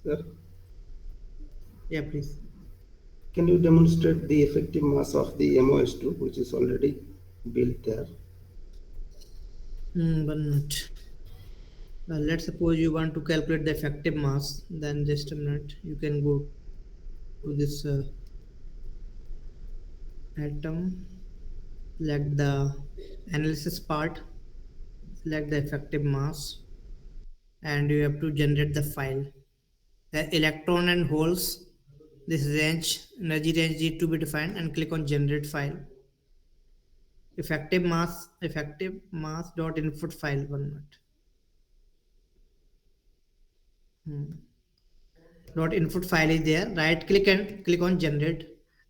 Speaker 4: Sir,
Speaker 1: Yeah, please.
Speaker 4: can you demonstrate the effective mass of the MOS2, which is already built there?
Speaker 1: 1 minute. Let's suppose you want to calculate the effective mass. Then just a minute. You can go to this atom, select the analysis part, select the effective mass, and you have to generate the file. The electron and holes, this range, energy range need to be defined, and click on generate file. Effective mass dot input file. 1 minute. Dot input file is there. Right click and click on generate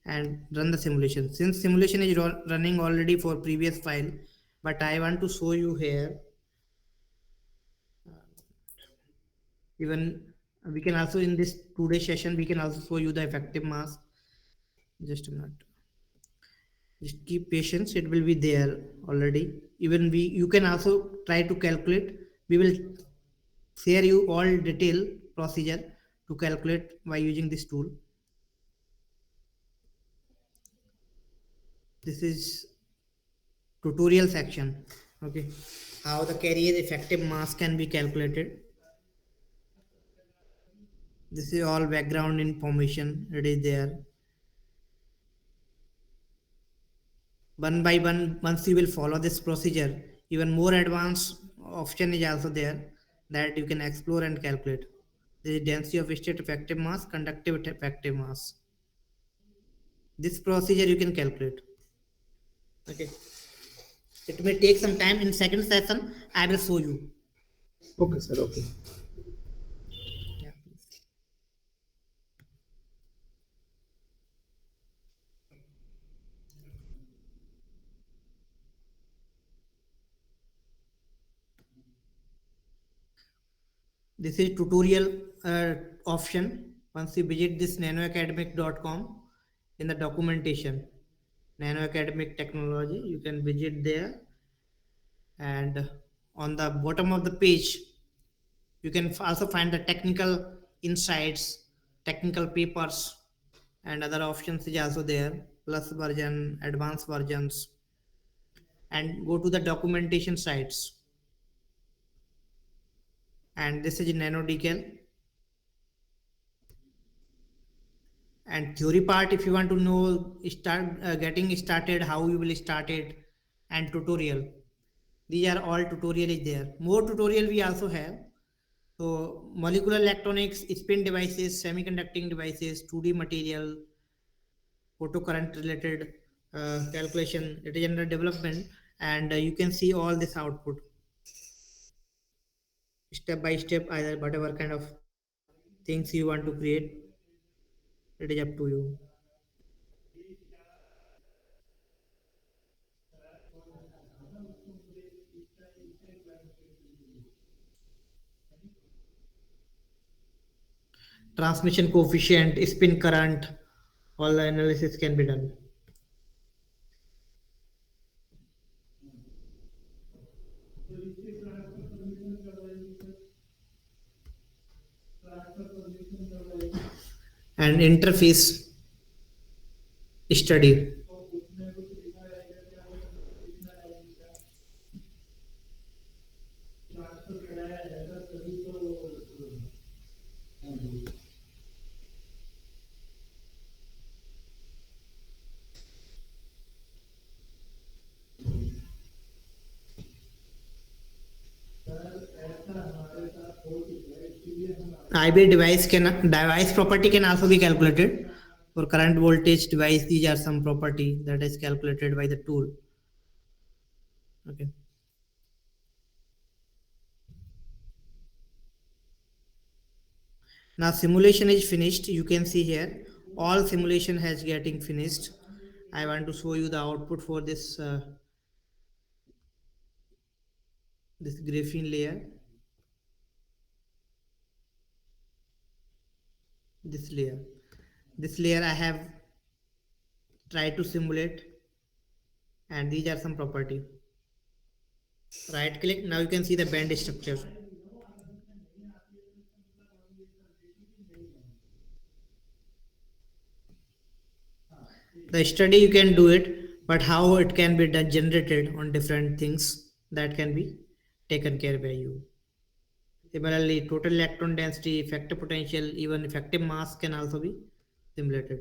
Speaker 1: and run the simulation. Since simulation is running already for previous file, but I want to show you here. Even we can also in this today's session we can also show you the effective mass. Just a minute. Just keep patience. It will be there already. Even you can also try to calculate. We will share you all detail procedure to calculate by using this tool. This is tutorial section. Okay, how the carrier effective mass can be calculated. This is all background information. It is there. One by one, once you will follow this procedure, even more advanced option is also there that you can explore and calculate. This is density of state effective mass, conductive effective mass. This procedure you can calculate. Okay, it may take some time. In second session I will show you.
Speaker 4: Okay, sir. Okay.
Speaker 1: Yeah, please. This is tutorial option. Once you visit this nanoacademic.com, in the documentation nanoacademic technology, you can visit there, and on the bottom of the page you can also find the technical insights, technical papers, and other options is also there, plus version, advanced versions, and go to the documentation sites. And this is NanoDCAL. And theory part, if you want to know, start getting started, how you will start it, and tutorial. These are all tutorial is there. More tutorial we also have. So molecular electronics, spin devices, semiconducting devices, 2D material, photocurrent related calculation. It is under development, and you can see all this output step by step. Either whatever kind of things you want to create, it is up to you. Transmission coefficient, spin current, all the analysis can be done. And interface study. IB device property can also be calculated. For current voltage device, these are some property that is calculated by the tool. Okay. Now simulation is finished. You can see here all simulation has getting finished. I want to show you the output for this this graphene layer. This layer I have tried to simulate, and these are some property. Right click. Now you can see the band structure. The study you can do it, but how it can be done, generated on different things, that can be taken care by you. Similarly, total electron density, effective potential, even effective mass can also be simulated.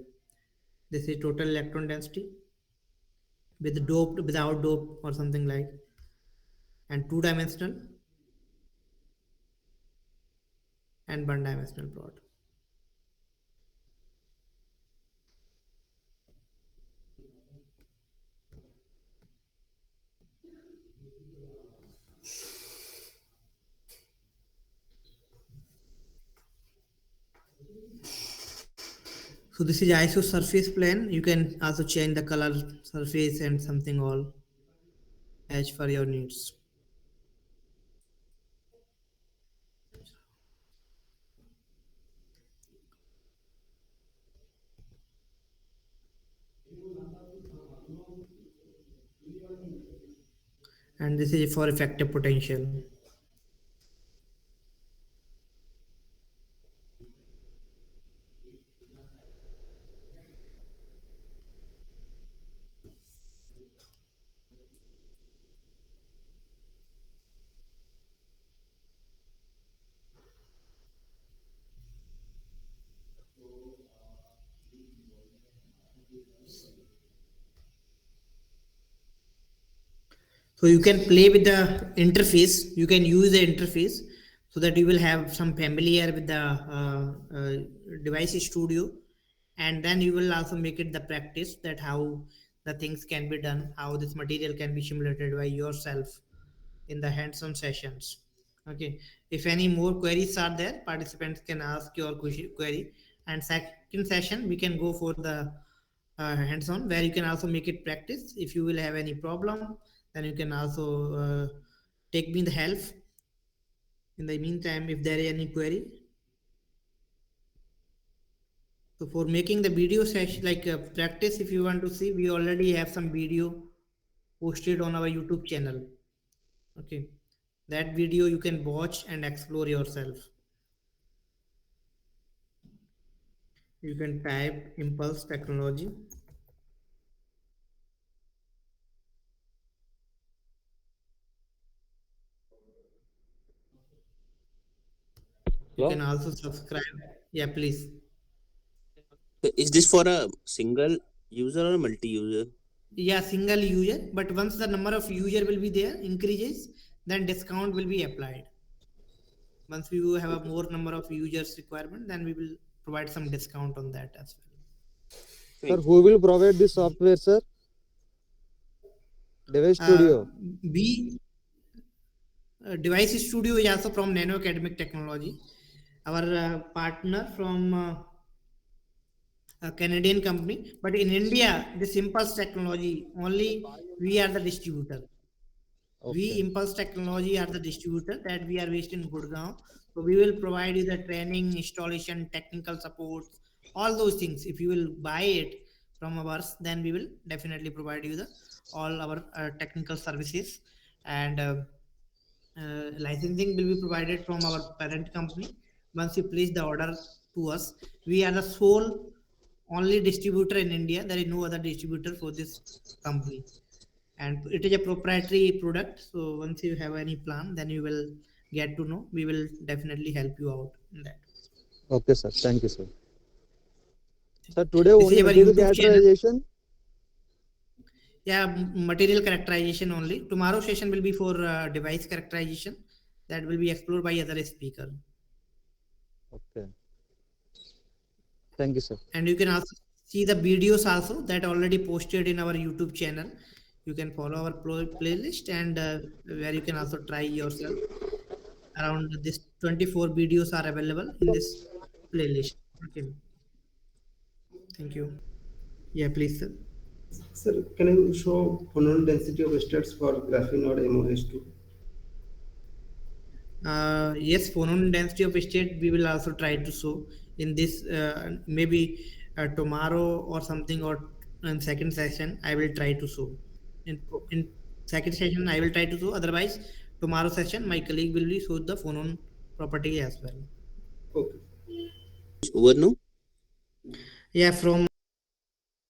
Speaker 1: This is total electron density with doped, without dope, or something like, and two-dimensional and one-dimensional plot. So this is ISO surface plane. You can also change the color, surface, and something all as per your needs. And this is for effective potential. So you can play with the interface, you can use the interface so that you will have some familiar with the device studio, and then you will also make it the practice that how the things can be done, how this material can be simulated by yourself in the hands-on sessions. Okay, if any more queries are there, participants can ask your query, and second session we can go for the hands-on, where you can also make it practice. If you will have any problem, then you can also take me the help. In the meantime, if there is any query, so for making the video session like practice, if you want to see, we already have some video posted on our YouTube channel. Okay, that video you can watch and explore yourself. You can type impulse technology. You can also subscribe. Yeah, please.
Speaker 6: Is this for a single user or multi-user?
Speaker 1: Yeah, single user, but once the number of user will be there increases, then discount will be applied. Once we have a more number of users requirement, then we will provide some discount on that as well.
Speaker 5: Sir, who will provide this software, sir? Device Studio.
Speaker 1: Device Studio is also from Nano Academic Technology. Our partner from a Canadian company, but in India, this Impulse Technology, only we are the distributor. Okay. We Impulse Technology are the distributor, that we are based in Gurgaon. So we will provide you the training, installation, technical support, all those things. If you will buy it from ours, then we will definitely provide you the all our technical services, and licensing will be provided from our parent company. Once you place the order to us, we are the sole only distributor in India. There is no other distributor for this company, and it is a proprietary product. So once you have any plan, then you will get to know, we will definitely help you out in that.
Speaker 5: Okay, sir. Thank you, sir. Sir, today
Speaker 1: This
Speaker 5: only
Speaker 1: is our
Speaker 5: material
Speaker 1: YouTube channel.
Speaker 5: characterization.
Speaker 1: Yeah, material characterization only. Tomorrow's session will be for device characterization. That will be explored by other speaker.
Speaker 5: Okay. Thank you, sir.
Speaker 1: And you can also see the videos also that already posted in our YouTube channel. You can follow our playlist, and where you can also try yourself. Around this 24 videos are available in this playlist. Okay. Thank you. Yeah, please, sir.
Speaker 4: Sir, can you show phonon density of states for graphene or MOS2?
Speaker 1: Yes, phonon density of state we will also try to show in this maybe tomorrow or something, or in second session I will try to show. In second session I will try to show. Otherwise, tomorrow session my colleague will be show the phonon property as well.
Speaker 4: Okay.
Speaker 6: Over now.
Speaker 1: Yeah, from